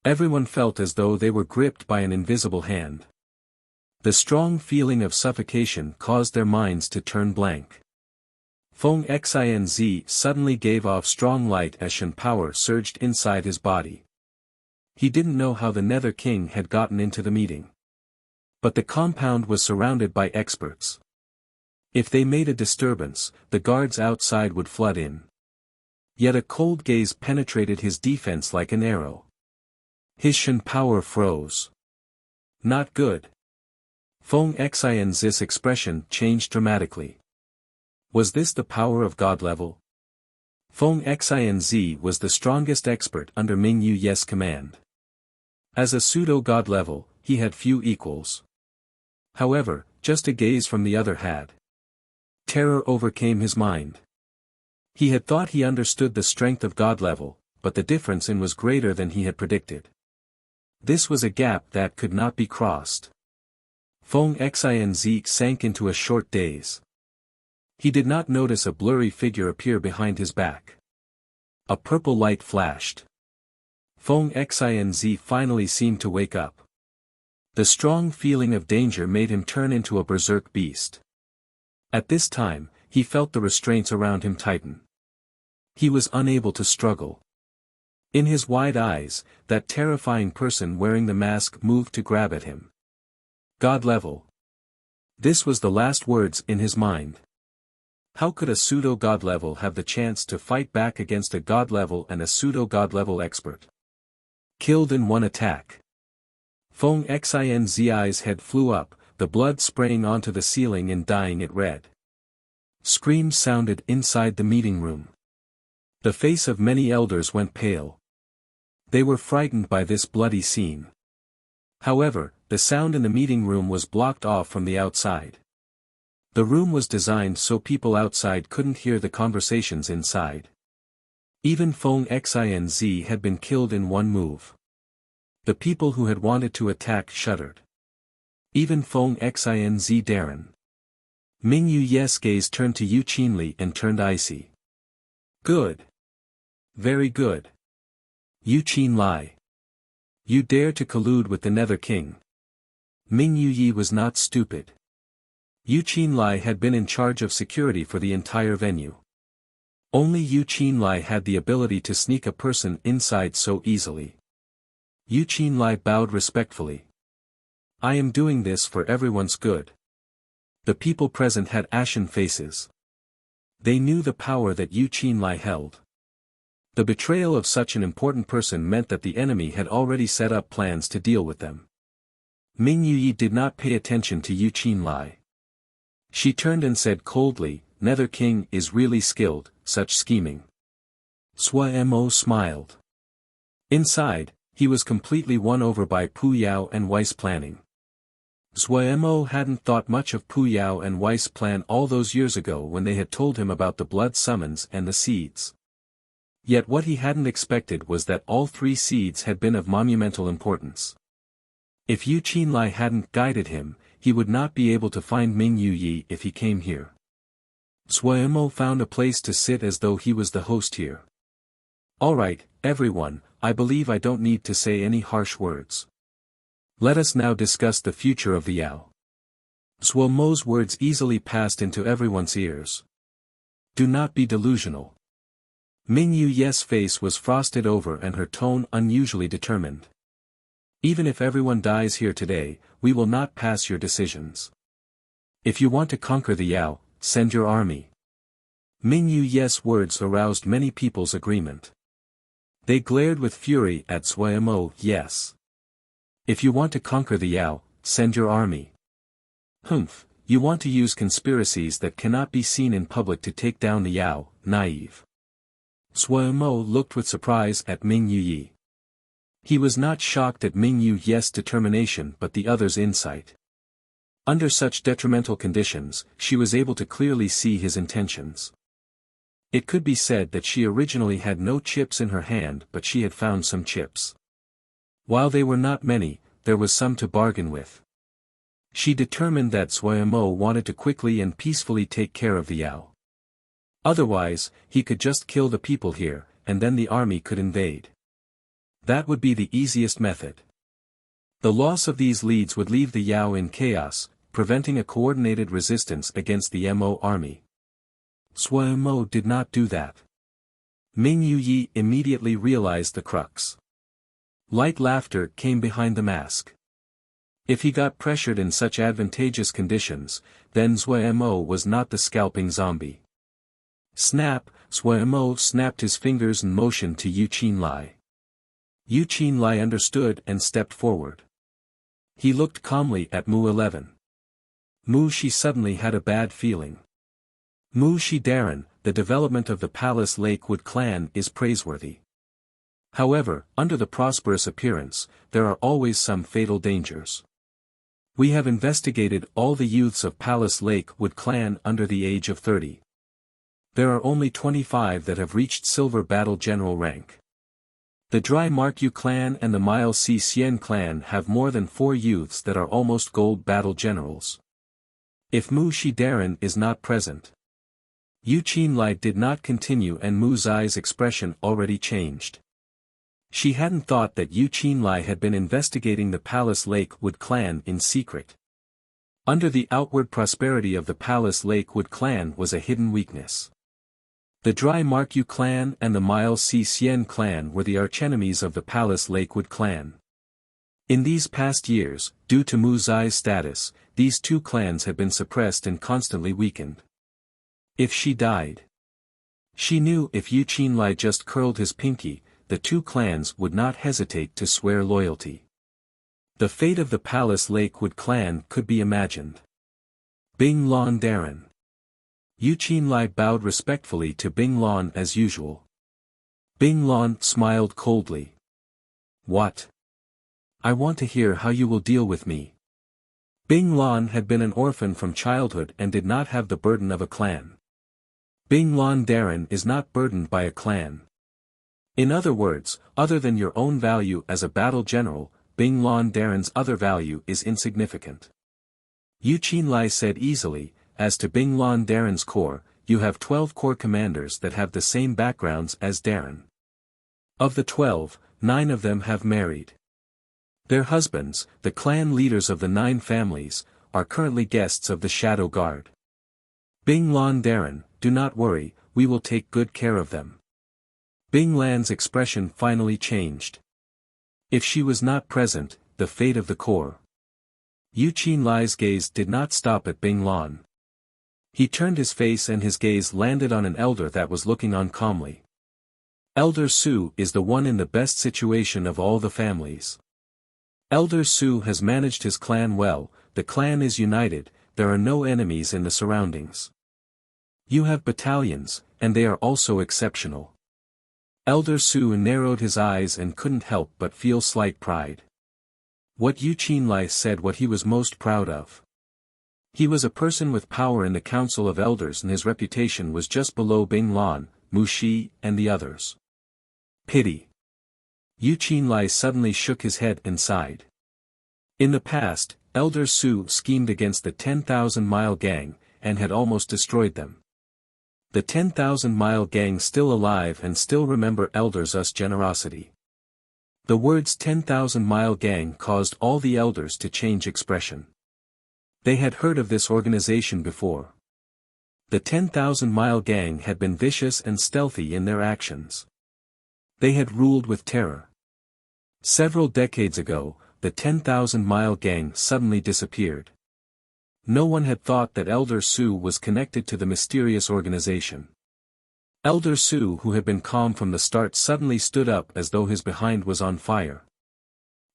A: Everyone felt as though they were gripped by an invisible hand. The strong feeling of suffocation caused their minds to turn blank. Feng Xinz suddenly gave off strong light as Shen power surged inside his body. He didn't know how the Nether King had gotten into the meeting. But the compound was surrounded by experts. If they made a disturbance, the guards outside would flood in. Yet a cold gaze penetrated his defense like an arrow. His Shen power froze. Not good. Feng Xinz's expression changed dramatically. Was this the power of God level? Feng Xinz was the strongest expert under Ming Yu's command. As a pseudo-god level, he had few equals. However, just a gaze from the other had. Terror overcame his mind. He had thought he understood the strength of God level, but the difference in was greater than he had predicted. This was a gap that could not be crossed. Feng Xinz sank into a short daze. He did not notice a blurry figure appear behind his back. A purple light flashed. Feng Xinz finally seemed to wake up. The strong feeling of danger made him turn into a berserk beast. At this time, he felt the restraints around him tighten. He was unable to struggle. In his wide eyes, that terrifying person wearing the mask moved to grab at him. God level. This was the last words in his mind. How could a pseudo-god level have the chance to fight back against a god level and a pseudo-god level expert? Killed in one attack. Feng Xinz's head flew up, the blood spraying onto the ceiling and dyeing it red. Screams sounded inside the meeting room. The face of many elders went pale. They were frightened by this bloody scene. However, the sound in the meeting room was blocked off from the outside. The room was designed so people outside couldn't hear the conversations inside. Even Feng Xinz had been killed in one move. The people who had wanted to attack shuddered. Even Feng Xinz Darren. Ming Yu's gaze turned to Yu Qinli and turned icy. Good. Very good. Yu Qinli. You dare to collude with the Nether King. Ming Yu was not stupid. Yu Qinli had been in charge of security for the entire venue. Only Yu Qinli had the ability to sneak a person inside so easily. Yu Qinli bowed respectfully. I am doing this for everyone's good. The people present had ashen faces. They knew the power that Yu Qinli held. The betrayal of such an important person meant that the enemy had already set up plans to deal with them. Ming Yu did not pay attention to Yu Qinli. She turned and said coldly, Nether King is really skilled, such scheming. Sui Mo smiled. Inside, he was completely won over by Pu Yao and Weiss planning. Sui Mo hadn't thought much of Pu Yao and Weiss' plan all those years ago when they had told him about the blood summons and the seeds. Yet what he hadn't expected was that all three seeds had been of monumental importance. If Yu Qinli hadn't guided him, he would not be able to find Ming Yu if he came here. Sui Mo found a place to sit as though he was the host here. Alright, everyone, I believe I don't need to say any harsh words. Let us now discuss the future of the Yao. Sui Mo's words easily passed into everyone's ears. Do not be delusional. Ming Yu's face was frosted over and her tone unusually determined. Even if everyone dies here today, we will not pass your decisions. If you want to conquer the Yao, send your army. Ming Yu's words aroused many people's agreement. They glared with fury at Sui Mo. Yes. If you want to conquer the Yao, send your army. Humph, you want to use conspiracies that cannot be seen in public to take down the Yao, naive. Sui Mo looked with surprise at Ming Yu. He was not shocked at Ming Yu's determination but the other's insight. Under such detrimental conditions, she was able to clearly see his intentions. It could be said that she originally had no chips in her hand but she had found some chips. While they were not many, there was some to bargain with. She determined that Sui Mo wanted to quickly and peacefully take care of the Yao. Otherwise, he could just kill the people here, and then the army could invade. That would be the easiest method. The loss of these leads would leave the Yao in chaos, preventing a coordinated resistance against the Mo army. Sui Mo did not do that. Ming Yuyi immediately realized the crux. Light laughter came behind the mask. If he got pressured in such advantageous conditions, then Sui Mo was not the scalping zombie. Snap, Sui Mo snapped his fingers and motioned to Yu Qinlai. Yu Qinlai understood and stepped forward. He looked calmly at Mu 11. Mu Shi suddenly had a bad feeling. Mu Shi Daran, the development of the Palace Lakewood clan is praiseworthy. However, under the prosperous appearance, there are always some fatal dangers. We have investigated all the youths of Palace Lakewood clan under the age of 30. There are only 25 that have reached Silver Battle General rank. The Dry Mark Yu clan and the Mile Si Xian clan have more than 4 youths that are almost Gold Battle Generals. If Mu Shi Daran is not present. Yu Qinlai did not continue and Mu Zai's expression already changed. She hadn't thought that Yu Qinlai had been investigating the Palace Lakewood clan in secret. Under the outward prosperity of the Palace Lakewood clan was a hidden weakness. The Dry Mark Yu clan and the Mile Si Xian clan were the archenemies of the Palace Lakewood clan. In these past years, due to Mu Zai's status, these two clans had been suppressed and constantly weakened. If she died. She knew if Yu Qinlai just curled his pinky, the two clans would not hesitate to swear loyalty. The fate of the Palace Lakewood clan could be imagined. Bing Lan Daran. Yu Qinlai bowed respectfully to Bing Lan as usual. Bing Lan smiled coldly. What? I want to hear how you will deal with me. Bing Lan had been an orphan from childhood and did not have the burden of a clan. Bing Lan Daran is not burdened by a clan. In other words, other than your own value as a battle general, Bing Lan Daran's other value is insignificant. Yu Qinlai said easily, as to Bing Lan Daran's corps, you have 12 corps commanders that have the same backgrounds as Daran. Of the 12, 9 of them have married. Their husbands, the clan leaders of the 9 families, are currently guests of the Shadow Guard. Bing Lan Daran, do not worry, we will take good care of them. Bing Lan's expression finally changed. If she was not present, the fate of the corps. Yu Qinlai's gaze did not stop at Bing Lan. He turned his face and his gaze landed on an elder that was looking on calmly. Elder Su is the one in the best situation of all the families. Elder Su has managed his clan well, the clan is united, there are no enemies in the surroundings. You have battalions, and they are also exceptional. Elder Su narrowed his eyes and couldn't help but feel slight pride. What Yu Qinlai said what he was most proud of. He was a person with power in the Council of Elders and his reputation was just below Bing Lan, Mu Shi, and the others. Pity. Yu Qinlai suddenly shook his head and sighed. In the past, Elder Su schemed against the 10,000-mile gang, and had almost destroyed them. The 10,000-mile gang still alive and still remember Elder Su's generosity. The words 10,000-mile gang caused all the elders to change expression. They had heard of this organization before. The 10,000-mile gang had been vicious and stealthy in their actions. They had ruled with terror. Several decades ago, the 10,000-mile gang suddenly disappeared. No one had thought that Elder Su was connected to the mysterious organization. Elder Su, who had been calm from the start, suddenly stood up as though his behind was on fire.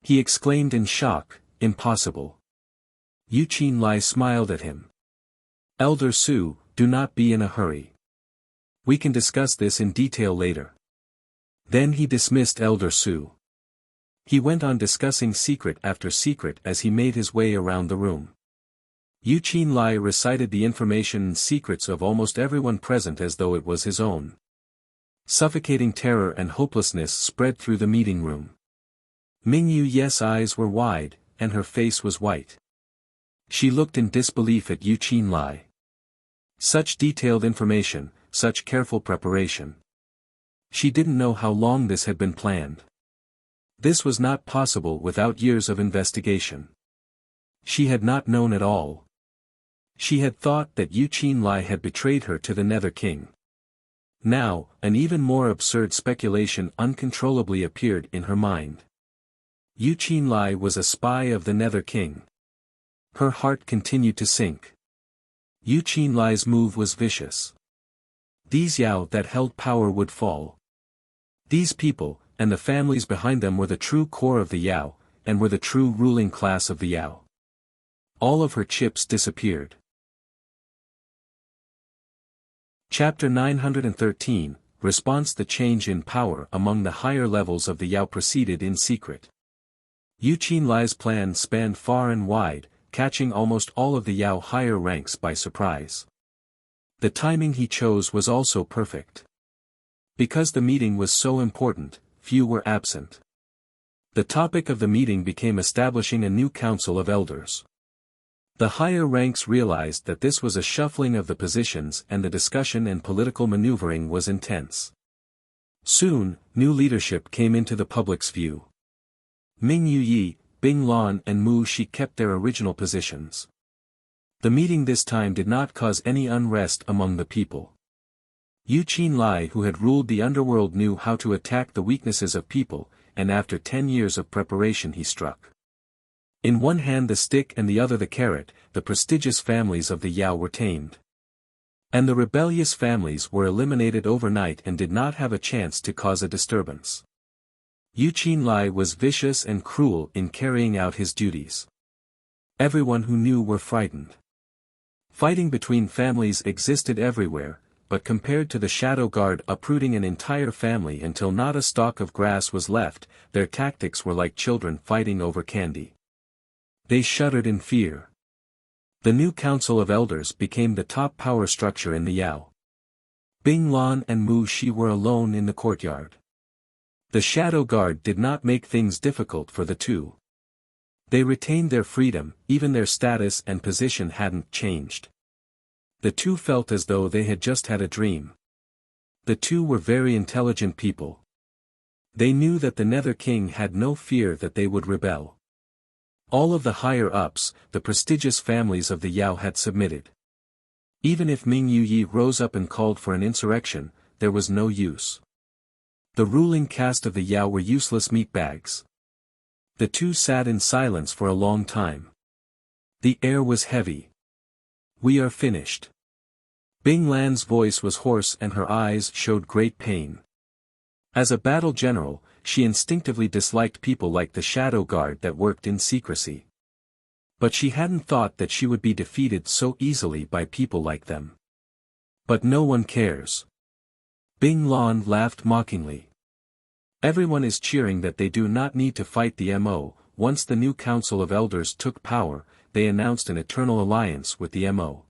A: He exclaimed in shock, "Impossible." Yu Qinlai smiled at him. Elder Su, do not be in a hurry. We can discuss this in detail later. Then he dismissed Elder Su. He went on discussing secret after secret as he made his way around the room. Yu Qinlai recited the information and secrets of almost everyone present as though it was his own. Suffocating terror and hopelessness spread through the meeting room. Ming Yu's eyes were wide, and her face was white. She looked in disbelief at Yu Qinlai. Such detailed information, such careful preparation. She didn't know how long this had been planned. This was not possible without years of investigation. She had not known at all. She had thought that Wuxia Lai had betrayed her to the Nether King. Now, an even more absurd speculation uncontrollably appeared in her mind. Wuxia Lai was a spy of the Nether King. Her heart continued to sink. Wuxia Lai's move was vicious. These Yao that held power would fall. These people, and the families behind them were the true core of the Yao, and were the true ruling class of the Yao. All of her chips disappeared. Chapter 913, Response. The change in power among the higher levels of the Yao proceeded in secret. Wuxia Lai's plan spanned far and wide, catching almost all of the Yao higher ranks by surprise. The timing he chose was also perfect. Because the meeting was so important, few were absent. The topic of the meeting became establishing a new council of elders. The higher ranks realized that this was a shuffling of the positions, and the discussion and political maneuvering was intense. Soon, new leadership came into the public's view. Ming Yuyi, Bing Lan and Mu Shi kept their original positions. The meeting this time did not cause any unrest among the people. Wuxia Lai, who had ruled the underworld, knew how to attack the weaknesses of people, and after 10 years of preparation he struck. In one hand the stick and the other the carrot, the prestigious families of the Yao were tamed. And the rebellious families were eliminated overnight and did not have a chance to cause a disturbance. Wuxia Lai was vicious and cruel in carrying out his duties. Everyone who knew were frightened. Fighting between families existed everywhere, but compared to the shadow guard uprooting an entire family until not a stalk of grass was left, their tactics were like children fighting over candy. They shuddered in fear. The new council of elders became the top power structure in the Yao. Bing Lan and Mu Shi were alone in the courtyard. The shadow guard did not make things difficult for the two. They retained their freedom, even their status and position hadn't changed. The two felt as though they had just had a dream. The two were very intelligent people. They knew that the Nether King had no fear that they would rebel. All of the higher-ups, the prestigious families of the Yao had submitted. Even if Ming Yuyi rose up and called for an insurrection, there was no use. The ruling caste of the Yao were useless meatbags. The two sat in silence for a long time. The air was heavy. "We are finished." Bing Lan's voice was hoarse and her eyes showed great pain. As a battle general, she instinctively disliked people like the shadow guard that worked in secrecy. But she hadn't thought that she would be defeated so easily by people like them. But no one cares. Bing Lan laughed mockingly. Everyone is cheering that they do not need to fight the MO. Once the new council of elders took power, they announced an eternal alliance with the MO.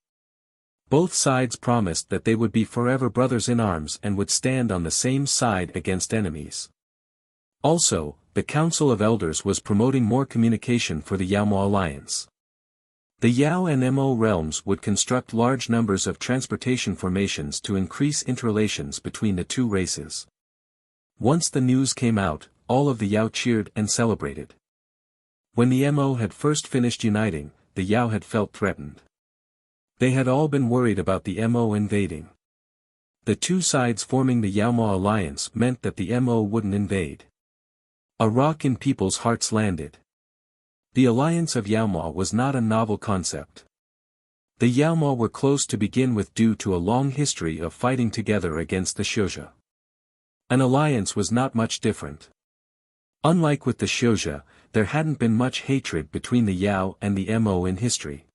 A: Both sides promised that they would be forever brothers in arms and would stand on the same side against enemies. Also, the council of elders was promoting more communication for the Yaomo alliance. The Yao and Mo realms would construct large numbers of transportation formations to increase interrelations between the two races. Once the news came out, all of the Yao cheered and celebrated. When the Mo had first finished uniting, the Yao had felt threatened. They had all been worried about the Mo invading. The two sides forming the Yaomo alliance meant that the Mo wouldn't invade. A rock in people's hearts landed. The alliance of Yaomo was not a novel concept. The Yaomo were close to begin with due to a long history of fighting together against the Xiuzha. An alliance was not much different. Unlike with the Xiuzha, there hadn't been much hatred between the Yao and the Mo in history.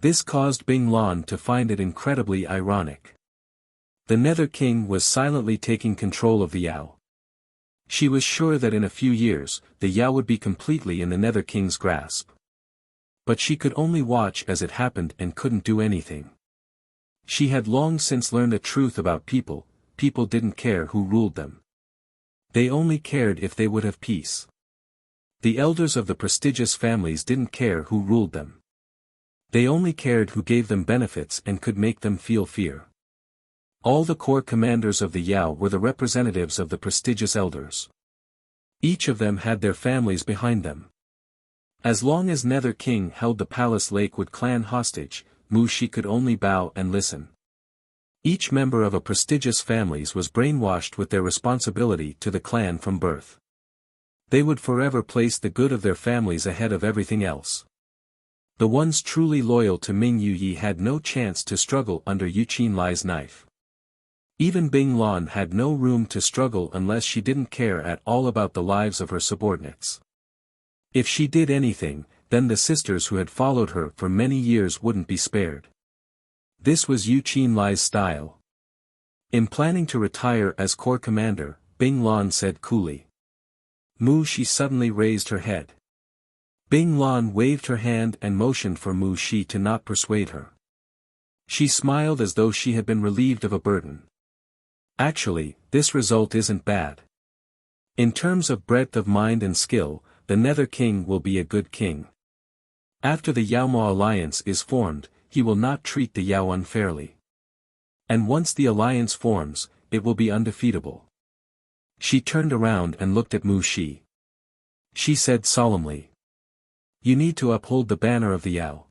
A: This caused Bing Lan to find it incredibly ironic. The Nether King was silently taking control of the Yao. She was sure that in a few years, the Yao would be completely in the Nether King's grasp. But she could only watch as it happened and couldn't do anything. She had long since learned the truth about people. People didn't care who ruled them. They only cared if they would have peace. The elders of the prestigious families didn't care who ruled them. They only cared who gave them benefits and could make them feel fear. All the core commanders of the Yao were the representatives of the prestigious elders. Each of them had their families behind them. As long as Nether King held the palace Lakewood clan hostage, Mu Shi could only bow and listen. Each member of a prestigious families was brainwashed with their responsibility to the clan from birth. They would forever place the good of their families ahead of everything else. The ones truly loyal to Ming Yuyi had no chance to struggle under Yu Qinlai's knife. Even Bing Lan had no room to struggle unless she didn't care at all about the lives of her subordinates. If she did anything, then the sisters who had followed her for many years wouldn't be spared. This was Yu Qinlai's style. In planning to retire as corps commander, Bing Lan said coolly. Mu Shi suddenly raised her head. Bing Lan waved her hand and motioned for Mu Shi to not persuade her. She smiled as though she had been relieved of a burden. Actually, this result isn't bad. In terms of breadth of mind and skill, the Nether King will be a good king. After the Yaomo alliance is formed, he will not treat the Yao unfairly. And once the alliance forms, it will be undefeatable. She turned around and looked at Mu Shi. She said solemnly. You need to uphold the banner of the Yao.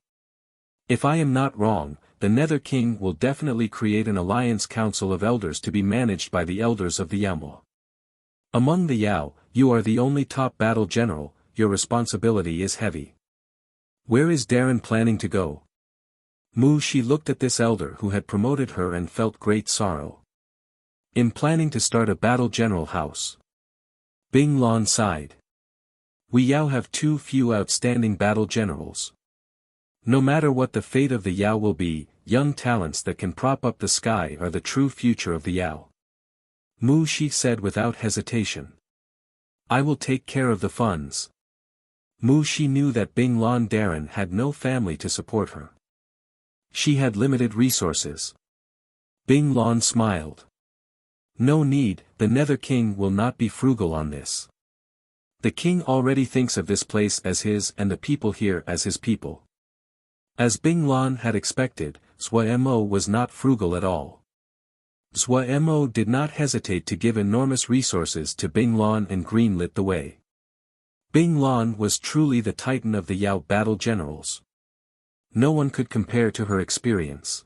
A: If I am not wrong, the Nether King will definitely create an alliance council of elders to be managed by the elders of the Yaomo. Among the Yao, you are the only top battle general, your responsibility is heavy. Where is Darren planning to go? Mu Shi looked at this elder who had promoted her and felt great sorrow. In planning to start a battle general house. Bing Lan sighed. We Yao have too few outstanding battle generals. No matter what the fate of the Yao will be, young talents that can prop up the sky are the true future of the Yao. Mu Shi said without hesitation. I will take care of the funds. Mu Shi knew that Bing Lan Darren had no family to support her. She had limited resources. Bing Lan smiled. No need, the Nether King will not be frugal on this. The king already thinks of this place as his and the people here as his people. As Bing Lan had expected, Zhua Mo was not frugal at all. Zhua Mo did not hesitate to give enormous resources to Bing Lan and greenlit the way. Bing Lan was truly the titan of the Yao battle generals. No one could compare to her experience.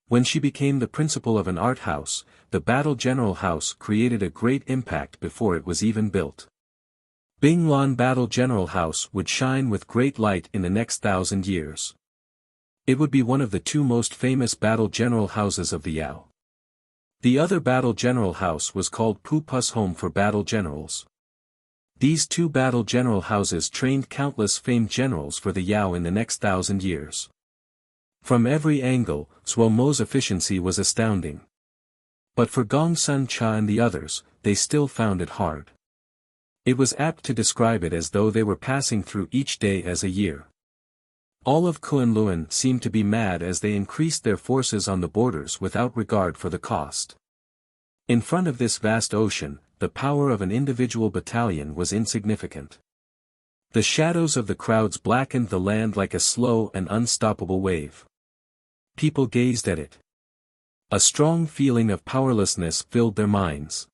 A: When she became the principal of an art house, the battle general house created a great impact before it was even built. Bing Lan Battle General House would shine with great light in the next 1,000 years. It would be one of the two most famous battle general houses of the Yao. The other battle general house was called Pu Pu's Home for Battle Generals. These two battle general houses trained countless famed generals for the Yao in the next 1,000 years. From every angle, Zhuo Mo's efficiency was astounding. But for Gong Sun Cha and the others, they still found it hard. It was apt to describe it as though they were passing through each day as a year. All of Kunlun seemed to be mad as they increased their forces on the borders without regard for the cost. In front of this vast ocean, the power of an individual battalion was insignificant. The shadows of the crowds blackened the land like a slow and unstoppable wave. People gazed at it. A strong feeling of powerlessness filled their minds.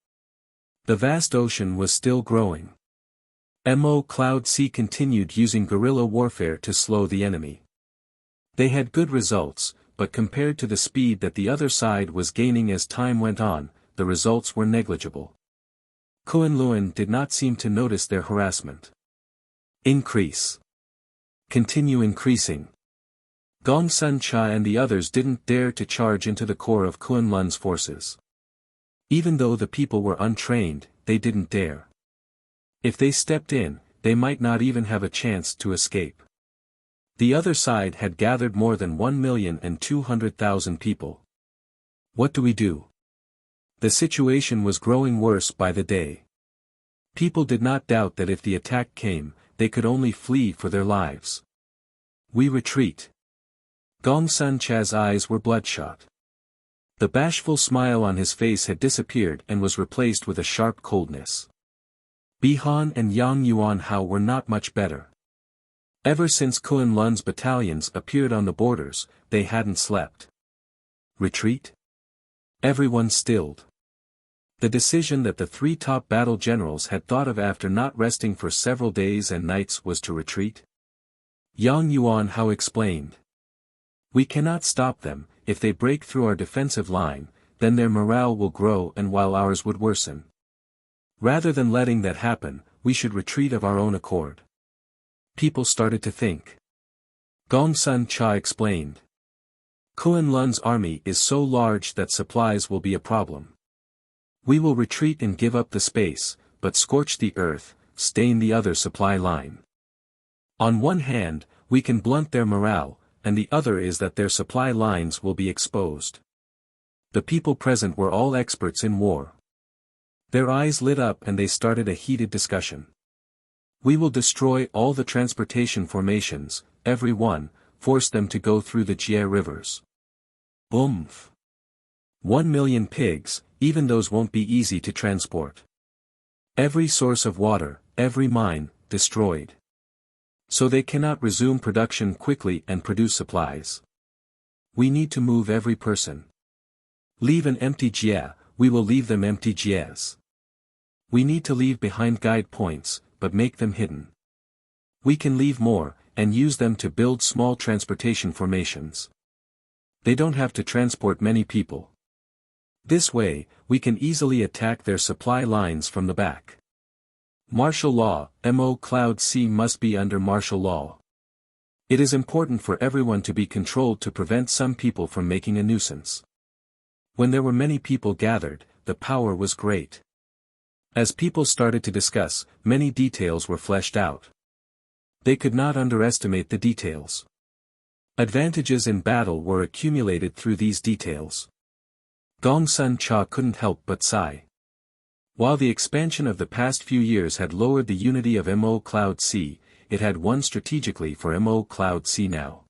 A: The vast ocean was still growing. Mo Cloud Sea continued using guerrilla warfare to slow the enemy. They had good results, but compared to the speed that the other side was gaining as time went on, the results were negligible. Kunlun did not seem to notice their harassment. Increase. Continue increasing. Gong Sun Cha and the others didn't dare to charge into the core of Kunlun's forces. Even though the people were untrained, they didn't dare. If they stepped in, they might not even have a chance to escape. The other side had gathered more than 1,200,000 people. What do we do? The situation was growing worse by the day. People did not doubt that if the attack came, they could only flee for their lives. We retreat. Gong Sun Cha's eyes were bloodshot. The bashful smile on his face had disappeared and was replaced with a sharp coldness. Bihan and Yang Yuan Hao were not much better. Ever since Kunlun's battalions appeared on the borders, they hadn't slept. Retreat? Everyone stilled. The decision that the three top battle generals had thought of after not resting for several days and nights was to retreat. Yang Yuanhao explained. We cannot stop them. If they break through our defensive line, then their morale will grow and while ours would worsen. Rather than letting that happen, we should retreat of our own accord. People started to think. Gongsun Cha explained. Kunlun's army is so large that supplies will be a problem. We will retreat and give up the space, but scorch the earth, stain the other supply line. On one hand, we can blunt their morale, and the other is that their supply lines will be exposed. The people present were all experts in war. Their eyes lit up and they started a heated discussion. We will destroy all the transportation formations, every one, force them to go through the Jie rivers. 1 million pigs, even those won't be easy to transport. Every source of water, every mine, destroyed. So they cannot resume production quickly and produce supplies. We need to move every person. Leave an empty jie, we will leave them empty jies. We need to leave behind guide points, but make them hidden. We can leave more, and use them to build small transportation formations. They don't have to transport many people. This way, we can easily attack their supply lines from the back. Martial law, Mo Cloud C must be under martial law. It is important for everyone to be controlled to prevent some people from making a nuisance. When there were many people gathered, the power was great. As people started to discuss, many details were fleshed out. They could not underestimate the details. Advantages in battle were accumulated through these details. Gongsun Cha couldn't help but sigh. While the expansion of the past few years had lowered the unity of Mo Cloud C, it had won strategically for Mo Cloud C now.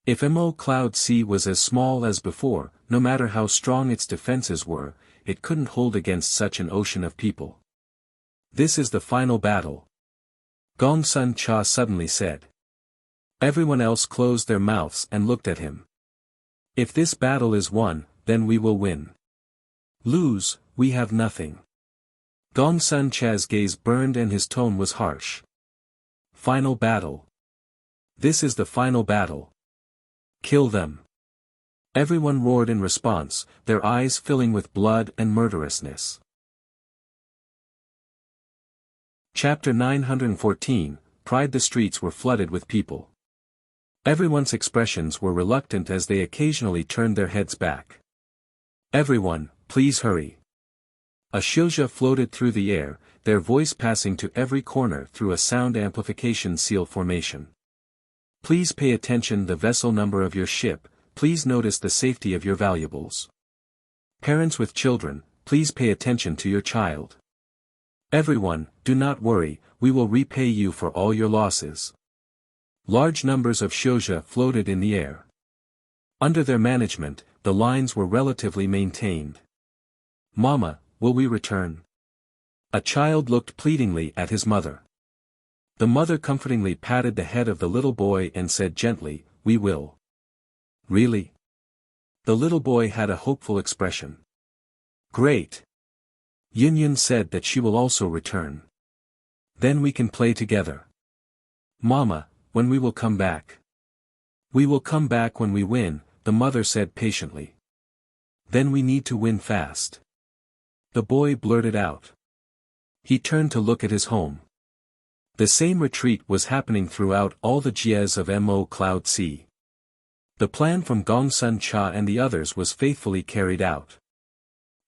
A: If Mo Cloud C was as small as before, no matter how strong its defenses were, it couldn't hold against such an ocean of people. This is the final battle. Gongsun Cha suddenly said. Everyone else closed their mouths and looked at him. If this battle is won, then we will win. Lose, we have nothing. Gongsun Cha's gaze burned and his tone was harsh. Final battle. This is the final battle. Kill them. Everyone roared in response, their eyes filling with blood and murderousness. Chapter 914, Pride. The streets were flooded with people. Everyone's expressions were reluctant as they occasionally turned their heads back. Everyone, please hurry. A shilja floated through the air, their voice passing to every corner through a sound amplification seal formation. Please pay attention the vessel number of your ship, please notice the safety of your valuables. Parents with children, please pay attention to your child. Everyone, do not worry, we will repay you for all your losses. Large numbers of shilja floated in the air. Under their management, the lines were relatively maintained. Mama, will we return? A child looked pleadingly at his mother. The mother comfortingly patted the head of the little boy and said gently, we will. Really? The little boy had a hopeful expression. Great. Yin said that she will also return. Then we can play together. Mama, when we will come back? We will come back when we win, the mother said patiently. Then we need to win fast. The boy blurted out. He turned to look at his home. The same retreat was happening throughout all the jies of Mo Cloud C. The plan from Gongsun Cha and the others was faithfully carried out.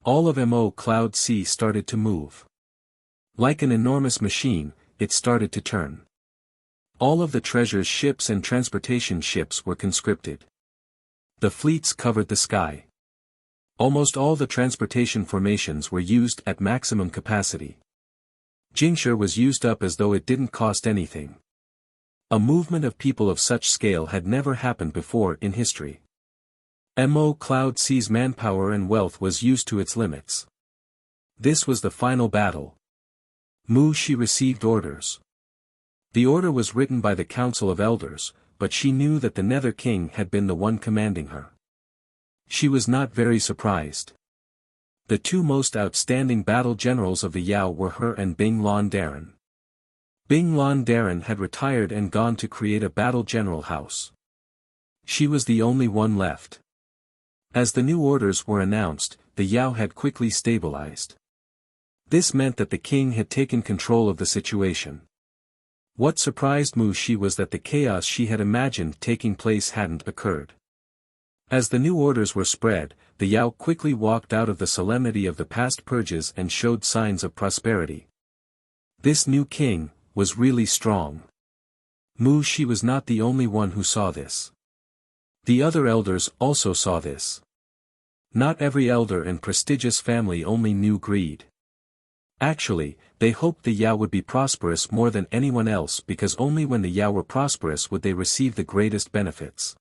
A: All of Mo Cloud C started to move. Like an enormous machine, it started to turn. All of the treasures ships and transportation ships were conscripted. The fleets covered the sky. Almost all the transportation formations were used at maximum capacity. Jingshi was used up as though it didn't cost anything. A movement of people of such scale had never happened before in history. Mo Cloud C's manpower and wealth was used to its limits. This was the final battle. Mu Shi received orders. The order was written by the Council of Elders, but she knew that the Nether King had been the one commanding her. She was not very surprised. The two most outstanding battle generals of the Yao were He and Bing Lan Daran. Bing Lan Daran had retired and gone to create a battle general house. She was the only one left. As the new orders were announced, the Yao had quickly stabilized. This meant that the king had taken control of the situation. What surprised Mu Shi was that the chaos she had imagined taking place hadn't occurred. As the new orders were spread, the Yao quickly walked out of the solemnity of the past purges and showed signs of prosperity. This new king was really strong. Mu Shi was not the only one who saw this. The other elders also saw this. Not every elder and prestigious family only knew greed. Actually, they hoped the Yao would be prosperous more than anyone else because only when the Yao were prosperous would they receive the greatest benefits.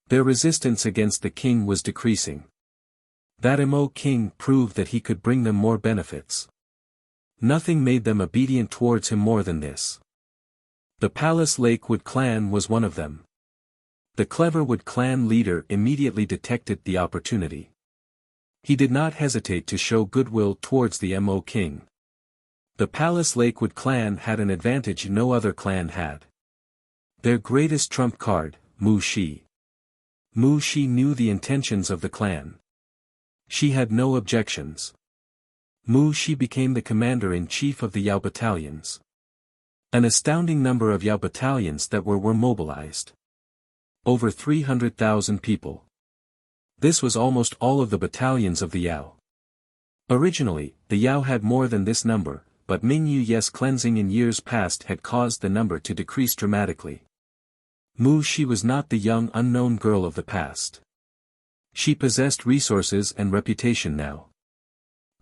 A: Their resistance against the king was decreasing. That Mo king proved that he could bring them more benefits. Nothing made them obedient towards him more than this. The Palace Lakewood clan was one of them. The clever Wood clan leader immediately detected the opportunity. He did not hesitate to show goodwill towards the Mo king. The Palace Lakewood clan had an advantage no other clan had. Their greatest trump card, Mu Shi. Mu Shi knew the intentions of the clan. She had no objections. Mu Shi became the commander-in-chief of the Yao battalions. An astounding number of Yao battalions that were mobilized. Over 300,000 people. This was almost all of the battalions of the Yao. Originally, the Yao had more than this number, but Ming Yu's cleansing in years past had caused the number to decrease dramatically. Mu Shi was not the young unknown girl of the past. She possessed resources and reputation now.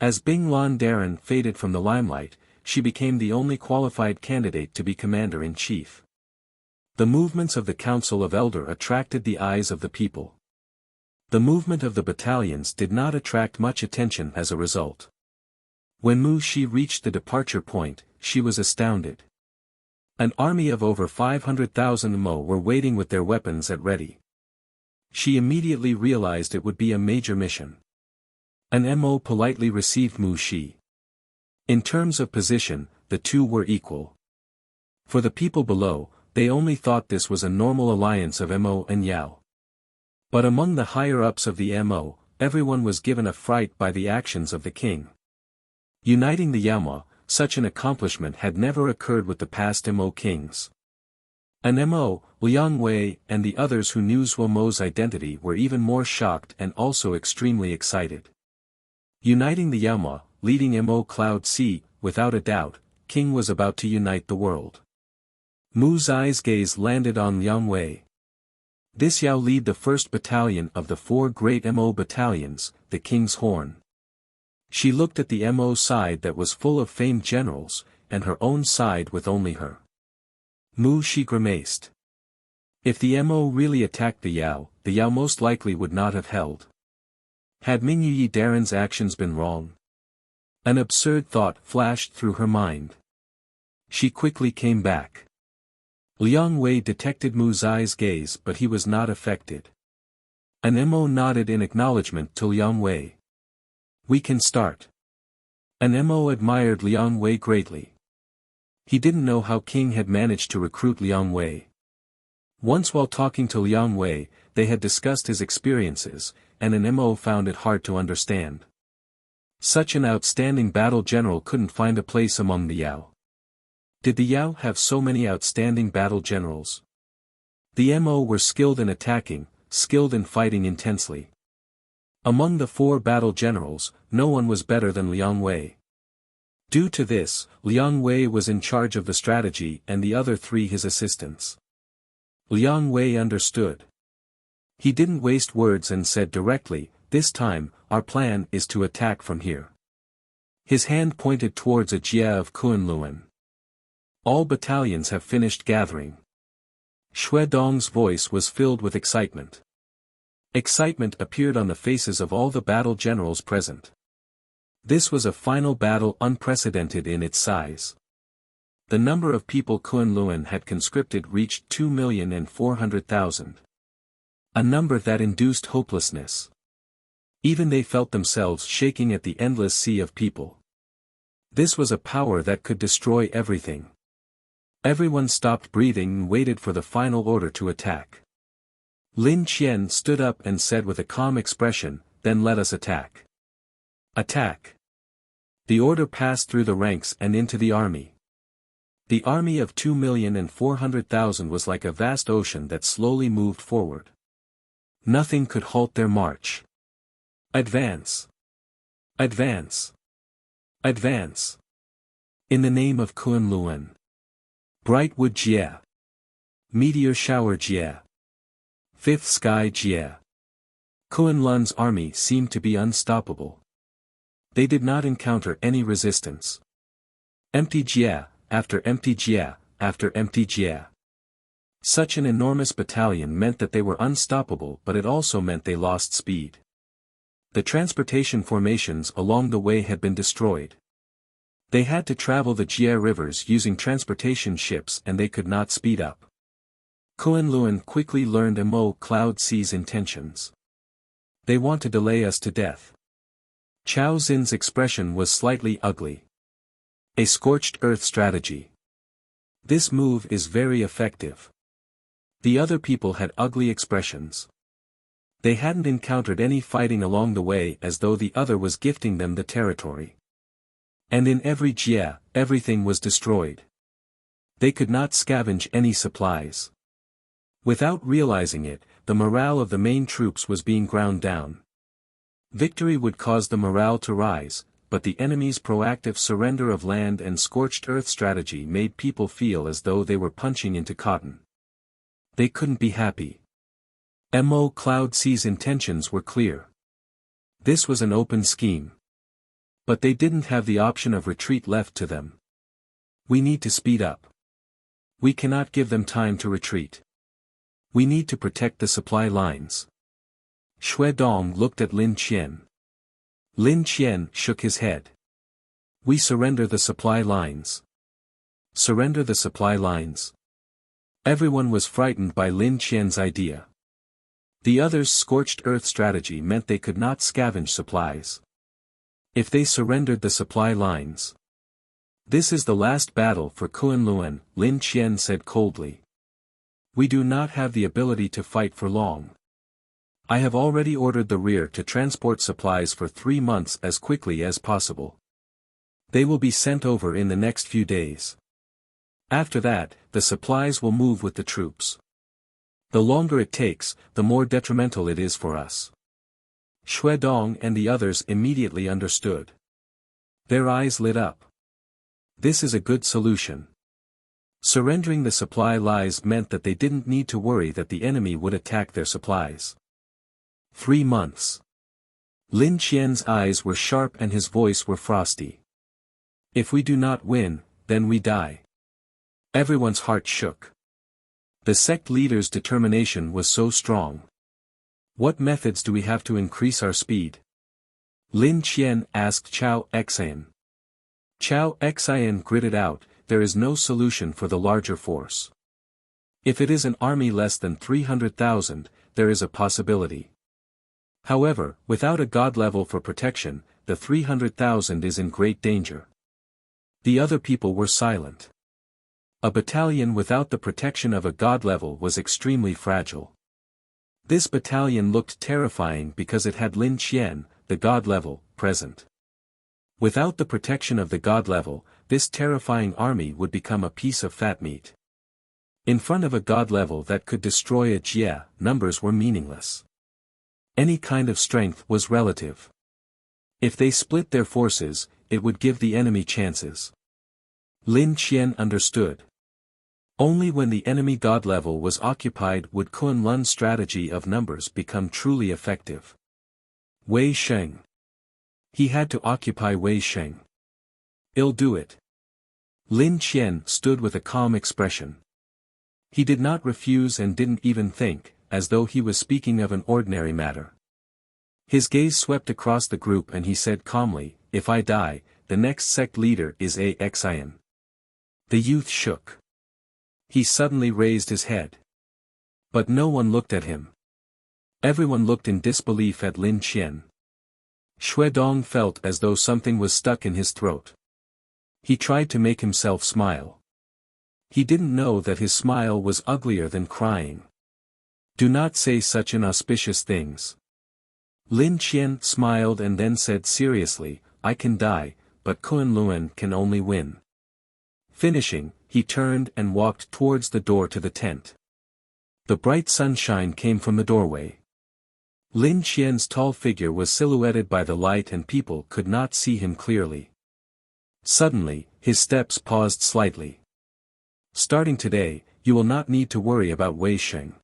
A: As Bing Lan Daran faded from the limelight, she became the only qualified candidate to be commander-in-chief. The movements of the Council of Elder attracted the eyes of the people. The movement of the battalions did not attract much attention as a result. When Mu Shi reached the departure point, she was astounded. An army of over 500,000 Mo were waiting with their weapons at ready. She immediately realized it would be a major mission. An Mo politely received Mu Shi. In terms of position, the two were equal. For the people below, they only thought this was a normal alliance of Mo and Yao. But among the higher-ups of the Mo, everyone was given a fright by the actions of the king. Uniting the Yao, such an accomplishment had never occurred with the past Mo kings. An Mo, Liang Wei and the others who knew Zhuo Mo's identity were even more shocked and also extremely excited. Uniting the Yao, leading Mo Cloud Sea, without a doubt, king was about to unite the world. Mu Zai's gaze landed on Liang Wei. This Yao lead the first battalion of the four great Mo battalions, the King's Horn. She looked at the Mo side that was full of famed generals, and her own side with only her. Mu Shi grimaced. If the Mo really attacked the Yao most likely would not have held. Had Ming Daran's actions been wrong? An absurd thought flashed through her mind. She quickly came back. Liang Wei detected Mu Zai's gaze but he was not affected. An Mo nodded in acknowledgement to Liang Wei. We can start. An Mo admired Liang Wei greatly. He didn't know how King had managed to recruit Liang Wei. Once while talking to Liang Wei, they had discussed his experiences, and an Mo found it hard to understand. Such an outstanding battle general couldn't find a place among the Yao. Did the Yao have so many outstanding battle generals? The Mo were skilled in attacking, skilled in fighting intensely. Among the four battle generals, no one was better than Liang Wei. Due to this, Liang Wei was in charge of the strategy and the other three his assistants. Liang Wei understood. He didn't waste words and said directly, "This time, our plan is to attack from here." His hand pointed towards a jia of Kunlun. All battalions have finished gathering. Xue Dong's voice was filled with excitement. Excitement appeared on the faces of all the battle generals present. This was a final battle unprecedented in its size. The number of people Kunlun had conscripted reached 2,400,000. A number that induced hopelessness. Even they felt themselves shaking at the endless sea of people. This was a power that could destroy everything. Everyone stopped breathing and waited for the final order to attack. Lin Qian stood up and said with a calm expression, "Then let us attack." Attack. The order passed through the ranks and into the army. The army of 2,400,000 was like a vast ocean that slowly moved forward. Nothing could halt their march. Advance! Advance! Advance! In the name of Kunlun. Bright wood Jie. Meteor shower Jie. Fifth sky Jie. Kunlun's army seemed to be unstoppable. They did not encounter any resistance. Empty Jie, after empty Jie, after empty Jie. Such an enormous battalion meant that they were unstoppable, but it also meant they lost speed. The transportation formations along the way had been destroyed. They had to travel the Jie rivers using transportation ships and they could not speed up. Kunlun quickly learned Mo Cloud Sea's intentions. They want to delay us to death. Chao Xin's expression was slightly ugly. A scorched earth strategy. This move is very effective. The other people had ugly expressions. They hadn't encountered any fighting along the way, as though the other was gifting them the territory. And in every Jie, everything was destroyed. They could not scavenge any supplies. Without realizing it, the morale of the main troops was being ground down. Victory would cause the morale to rise, but the enemy's proactive surrender of land and scorched earth strategy made people feel as though they were punching into cotton. They couldn't be happy. Mo Cloud Sea's intentions were clear. This was an open scheme. But they didn't have the option of retreat left to them. We need to speed up. We cannot give them time to retreat. We need to protect the supply lines. Xue Dong looked at Lin Qian. Lin Qian shook his head. We surrender the supply lines. Surrender the supply lines. Everyone was frightened by Lin Qian's idea. The others' scorched earth strategy meant they could not scavenge supplies. If they surrendered the supply lines. This is the last battle for Kunlun, Lin Qian said coldly. We do not have the ability to fight for long. I have already ordered the rear to transport supplies for 3 months as quickly as possible. They will be sent over in the next few days. After that, the supplies will move with the troops. The longer it takes, the more detrimental it is for us. Xue Dong and the others immediately understood. Their eyes lit up. This is a good solution. Surrendering the supply lines meant that they didn't need to worry that the enemy would attack their supplies. 3 months. Lin Qian's eyes were sharp and his voice were frosty. If we do not win, then we die. Everyone's heart shook. The sect leader's determination was so strong. What methods do we have to increase our speed? Lin Qian asked Chao Xian. Chao Xian gritted out, there is no solution for the larger force. If it is an army less than 300,000, there is a possibility. However, without a god level for protection, the 300,000 is in great danger. The other people were silent. A battalion without the protection of a god level was extremely fragile. This battalion looked terrifying because it had Lin Qian, the god level, present. Without the protection of the god level, this terrifying army would become a piece of fat meat. In front of a god level that could destroy a Jie, numbers were meaningless. Any kind of strength was relative. If they split their forces, it would give the enemy chances. Lin Qian understood. Only when the enemy god level was occupied would Kunlun's strategy of numbers become truly effective. Wei Sheng. He had to occupy Wei Sheng. I'll do it. Lin Qian stood with a calm expression. He did not refuse and didn't even think, as though he was speaking of an ordinary matter. His gaze swept across the group and he said calmly, if I die, the next sect leader is A Xian. The youth shook. He suddenly raised his head. But no one looked at him. Everyone looked in disbelief at Lin Qian. Dong felt as though something was stuck in his throat. He tried to make himself smile. He didn't know that his smile was uglier than crying. Do not say such inauspicious things. Lin Qian smiled and then said seriously, I can die, but Kunlun can only win. Finishing, he turned and walked towards the door to the tent. The bright sunshine came from the doorway. Lin Qian's tall figure was silhouetted by the light and people could not see him clearly. Suddenly, his steps paused slightly. Starting today, you will not need to worry about Wei Sheng.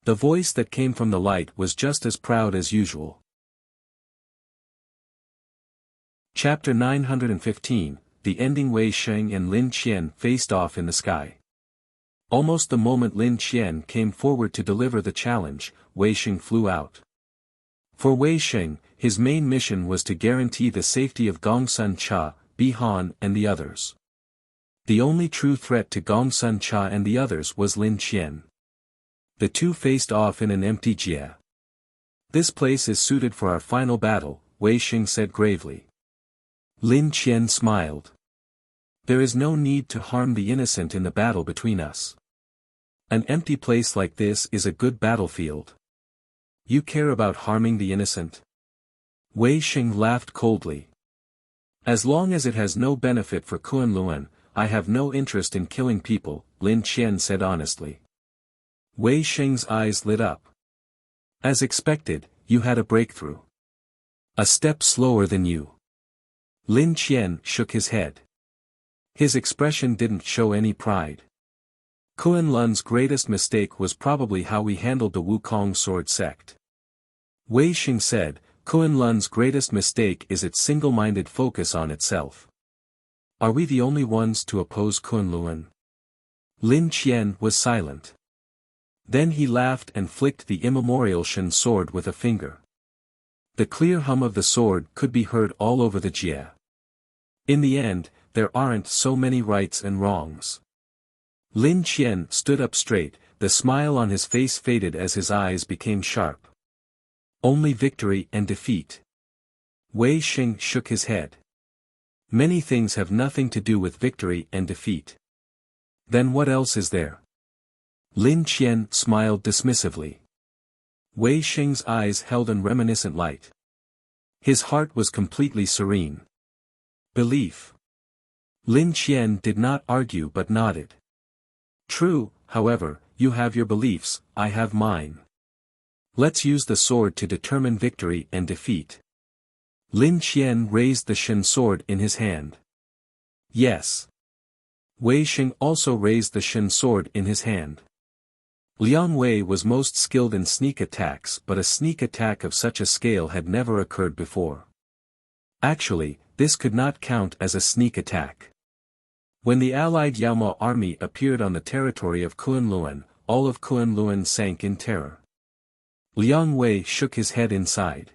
A: The voice that came from the light was just as proud as usual. Chapter 915, The Ending. Wei Sheng and Lin Qian faced off in the sky. Almost the moment Lin Qian came forward to deliver the challenge, Wei Sheng flew out. For Wei Sheng, his main mission was to guarantee the safety of Gongsun Cha, Bihan and the others. The only true threat to Gongsun Cha and the others was Lin Qian. The two faced off in an empty jia. This place is suited for our final battle, Wei Sheng said gravely. Lin Qian smiled. There is no need to harm the innocent in the battle between us. An empty place like this is a good battlefield. You care about harming the innocent? Wei Sheng laughed coldly. As long as it has no benefit for Kunlun, I have no interest in killing people, Lin Qian said honestly. Wei Sheng's eyes lit up. As expected, you had a breakthrough. A step slower than you. Lin Qian shook his head. His expression didn't show any pride. Kunlun's greatest mistake was probably how we handled the Wukong sword sect. Wei Sheng said, Kunlun's greatest mistake is its single-minded focus on itself. Are we the only ones to oppose Kunlun? Lin Qian was silent. Then he laughed and flicked the immemorial Shen sword with a finger. The clear hum of the sword could be heard all over the jia. In the end, there aren't so many rights and wrongs. Lin Qian stood up straight, the smile on his face faded as his eyes became sharp. Only victory and defeat. Wei Sheng shook his head. Many things have nothing to do with victory and defeat. Then what else is there? Lin Qian smiled dismissively. Wei Sheng's eyes held an reminiscent light. His heart was completely serene. Belief. Lin Qian did not argue but nodded. True, however, you have your beliefs, I have mine. Let's use the sword to determine victory and defeat. Lin Qian raised the Shen sword in his hand. Yes. Wei Sheng also raised the Shen sword in his hand. Liang Wei was most skilled in sneak attacks, but a sneak attack of such a scale had never occurred before. Actually, this could not count as a sneak attack. When the allied Yaomao army appeared on the territory of Kunlun, all of Kunlun sank in terror. Liang Wei shook his head inside.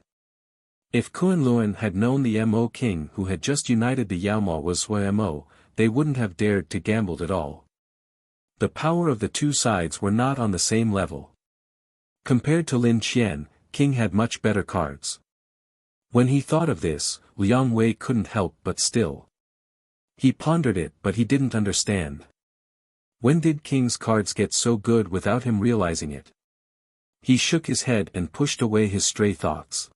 A: If Kunlun had known the Mo king who had just united the Yaomao was Mo, they wouldn't have dared to gamble at all. The power of the two sides were not on the same level. Compared to Lin Qian, King had much better cards. When he thought of this, Liang Wei couldn't help but still. He pondered it but he didn't understand. When did King's cards get so good without him realizing it? He shook his head and pushed away his stray thoughts.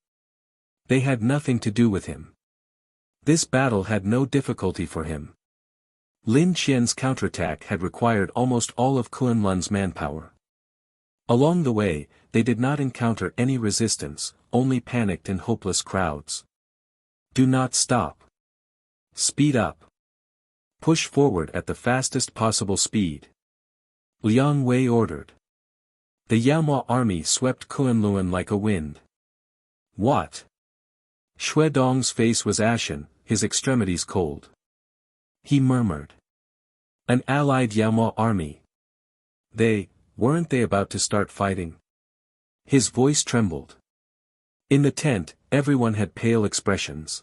A: They had nothing to do with him. This battle had no difficulty for him. Lin Qian's counterattack had required almost all of Kunlun's manpower. Along the way, they did not encounter any resistance, only panicked and hopeless crowds. Do not stop. Speed up. Push forward at the fastest possible speed. Liang Wei ordered. The Yaomao army swept Kunlun like a wind. What? Dong's face was ashen, his extremities cold. He murmured. An allied Yaomao army. Weren't they about to start fighting? His voice trembled. In the tent, everyone had pale expressions.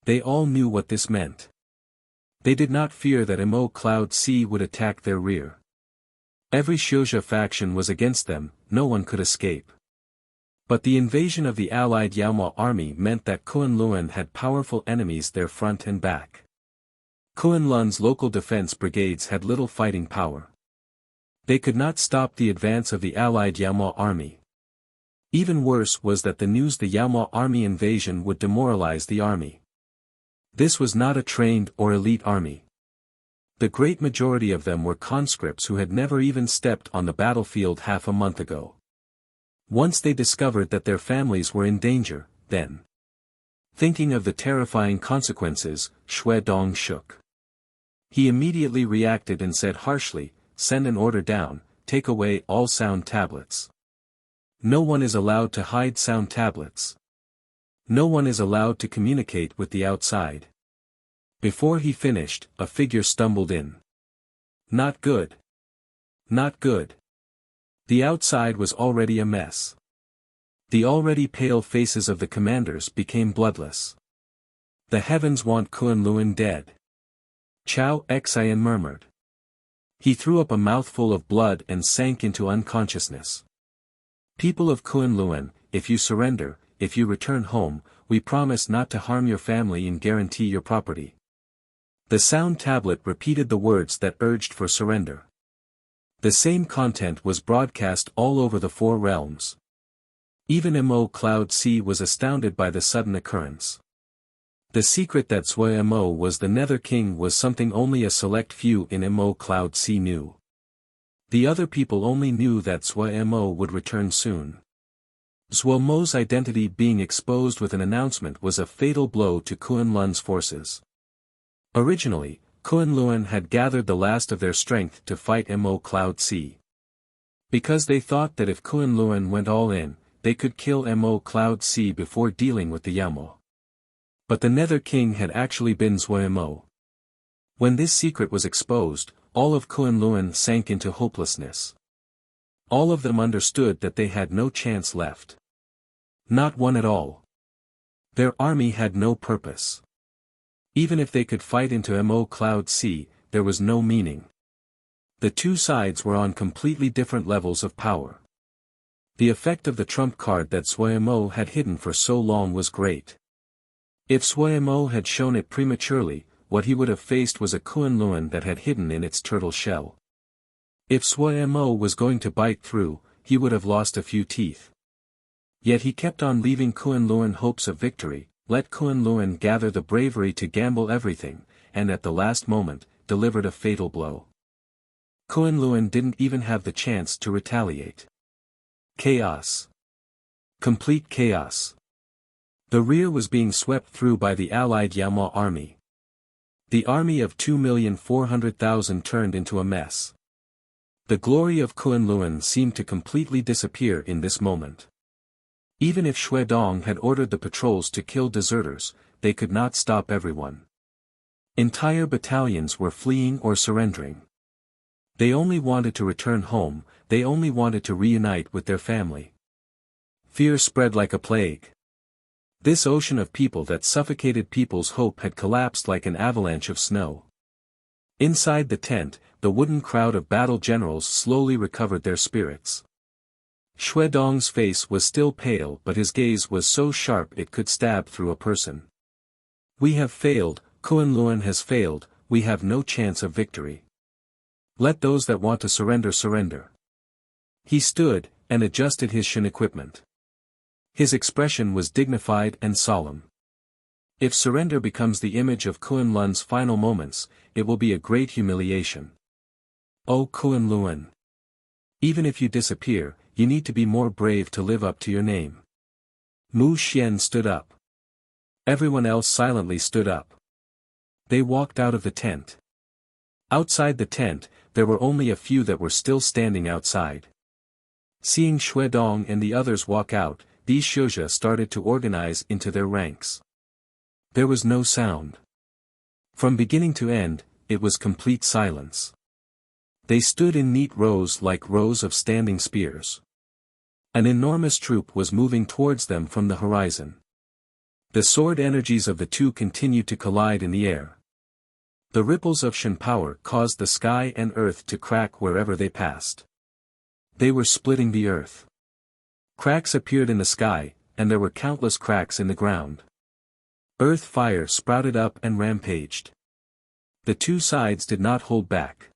A: They all knew what this meant. They did not fear that Mo Cloud Sea would attack their rear. Every Xiuzha faction was against them, no one could escape. But the invasion of the allied Yaomao army meant that Kunlun had powerful enemies their front and back. Kunlun's local defense brigades had little fighting power. They could not stop the advance of the allied Yaomao army. Even worse was that the news the Yaomao army invasion would demoralize the army. This was not a trained or elite army. The great majority of them were conscripts who had never even stepped on the battlefield half a month ago. Once they discovered that their families were in danger, then. Thinking of the terrifying consequences, Xue Dong shook. He immediately reacted and said harshly, "Send an order down, take away all sound tablets. No one is allowed to hide sound tablets. No one is allowed to communicate with the outside." Before he finished, a figure stumbled in. Not good. Not good. The outside was already a mess. The already pale faces of the commanders became bloodless. The heavens want Kunlun dead. Chao Xian murmured. He threw up a mouthful of blood and sank into unconsciousness. "People of Kunlun, if you surrender, if you return home, we promise not to harm your family and guarantee your property." The sound tablet repeated the words that urged for surrender. The same content was broadcast all over the four realms. Even Mo Cloud C was astounded by the sudden occurrence. The secret that Sui Mo was the Nether King was something only a select few in Mo Cloud C knew. The other people only knew that Sui Mo would return soon. Sui Mo's identity being exposed with an announcement was a fatal blow to Kunlun's forces. Originally, Kunlun had gathered the last of their strength to fight Mo Cloud C. Because they thought that if Kunlun went all in, they could kill Mo Cloud C before dealing with the Yaomao. But the Nether King had actually been Sui Mo. When this secret was exposed, all of Kunlun sank into hopelessness. All of them understood that they had no chance left. Not one at all. Their army had no purpose. Even if they could fight into Mo Cloud C, there was no meaning. The two sides were on completely different levels of power. The effect of the trump card that Sui Mo had hidden for so long was great. If Sui Mo had shown it prematurely, what he would have faced was a Kunlun that had hidden in its turtle shell. If Sui Mo was going to bite through, he would have lost a few teeth. Yet he kept on leaving Kunlun hopes of victory, let Kunlun gather the bravery to gamble everything, and at the last moment, delivered a fatal blow. Kunlun didn't even have the chance to retaliate. Chaos. Complete chaos. The rear was being swept through by the allied Yaomao army. The army of 2,400,000 turned into a mess. The glory of Kunlun seemed to completely disappear in this moment. Even if Xue Dong had ordered the patrols to kill deserters, they could not stop everyone. Entire battalions were fleeing or surrendering. They only wanted to return home, they only wanted to reunite with their family. Fear spread like a plague. This ocean of people that suffocated people's hope had collapsed like an avalanche of snow. Inside the tent, the wooden crowd of battle generals slowly recovered their spirits. Xue Dong's face was still pale, but his gaze was so sharp it could stab through a person. "We have failed, Kunlun has failed, we have no chance of victory. Let those that want to surrender surrender." He stood, and adjusted his Shin equipment. His expression was dignified and solemn. If surrender becomes the image of Kunlun's final moments, it will be a great humiliation. O Kunlun! Even if you disappear, you need to be more brave to live up to your name. Mu Xian stood up. Everyone else silently stood up. They walked out of the tent. Outside the tent, there were only a few that were still standing outside. Seeing Xue Dong and the others walk out, these Shouja started to organize into their ranks. There was no sound. From beginning to end, it was complete silence. They stood in neat rows like rows of standing spears. An enormous troop was moving towards them from the horizon. The sword energies of the two continued to collide in the air. The ripples of Shin power caused the sky and earth to crack wherever they passed. They were splitting the earth. Cracks appeared in the sky, and there were countless cracks in the ground. Earth fire sprouted up and rampaged. The two sides did not hold back.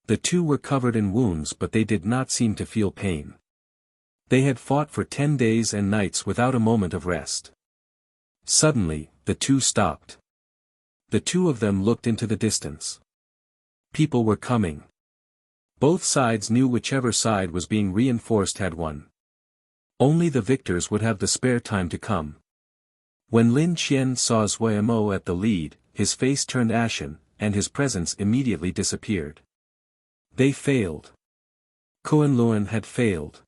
A: The two were covered in wounds, but they did not seem to feel pain. They had fought for 10 days and nights without a moment of rest. Suddenly, the two stopped. The two of them looked into the distance. People were coming. Both sides knew whichever side was being reinforced had won. Only the victors would have the spare time to come. When Lin Qian saw Zhuai Mo at the lead, his face turned ashen, and his presence immediately disappeared. They failed. Qianluan had failed.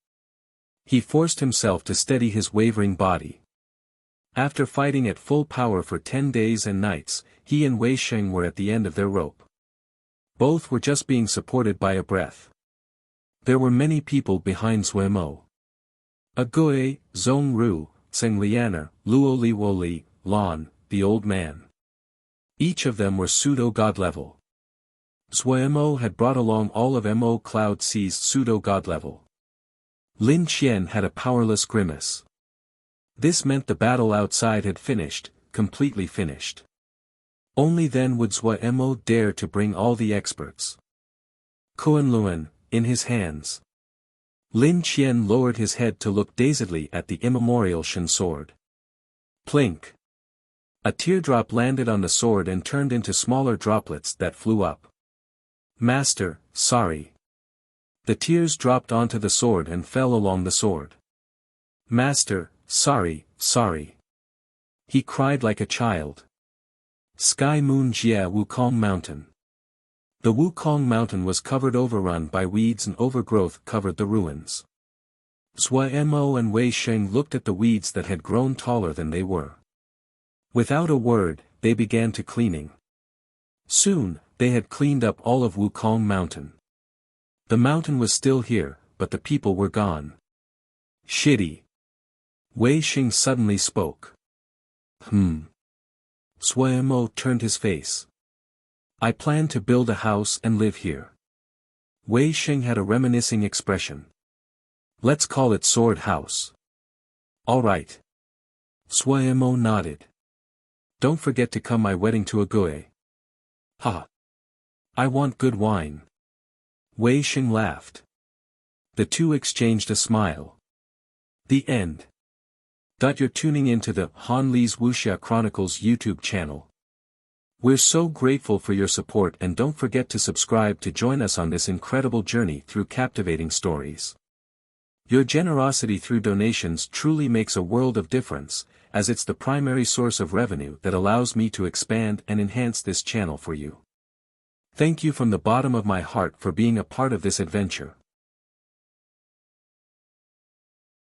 A: He forced himself to steady his wavering body. After fighting at full power for 10 days and nights, he and Wei Sheng were at the end of their rope. Both were just being supported by a breath. There were many people behind Zhuai Mo. Agui, Zhong Ru, Tseng Lianer, Luo Li Woli, Lan, the old man. Each of them were pseudo-god level. Zhuai Mo had brought along all of Mo Cloud C's pseudo-god level. Lin Qian had a powerless grimace. This meant the battle outside had finished, completely finished. Only then would Zhuai Mo dare to bring all the experts. Qianluan, in his hands. Lin Qian lowered his head to look dazedly at the immemorial Shen sword. Plink. A teardrop landed on the sword and turned into smaller droplets that flew up. Master, sorry. The tears dropped onto the sword and fell along the sword. Master, sorry, sorry. He cried like a child. Sky Moon Jia Wukong Mountain. The Wukong Mountain was covered, overrun by weeds, and overgrowth covered the ruins. Zhuai Mo and Wei Sheng looked at the weeds that had grown taller than they were. Without a word, they began to cleaning. Soon, they had cleaned up all of Wukong Mountain. The mountain was still here, but the people were gone. Shitty. Wei Sheng suddenly spoke. Zhuai Mo turned his face. I plan to build a house and live here. Wei Sheng had a reminiscing expression. Let's call it Sword House. All right. Zhuai Mo nodded. Don't forget to come my wedding to Agui. Ha. I want good wine. Wei Sheng laughed. The two exchanged a smile. The end. You're tuning into the Han Li's Wuxia Chronicles YouTube channel. We're so grateful for your support, and don't forget to subscribe to join us on this incredible journey through captivating stories. Your generosity through donations truly makes a world of difference, as it's the primary source of revenue that allows me to expand and enhance this channel for you. Thank you from the bottom of my heart for being a part of this adventure.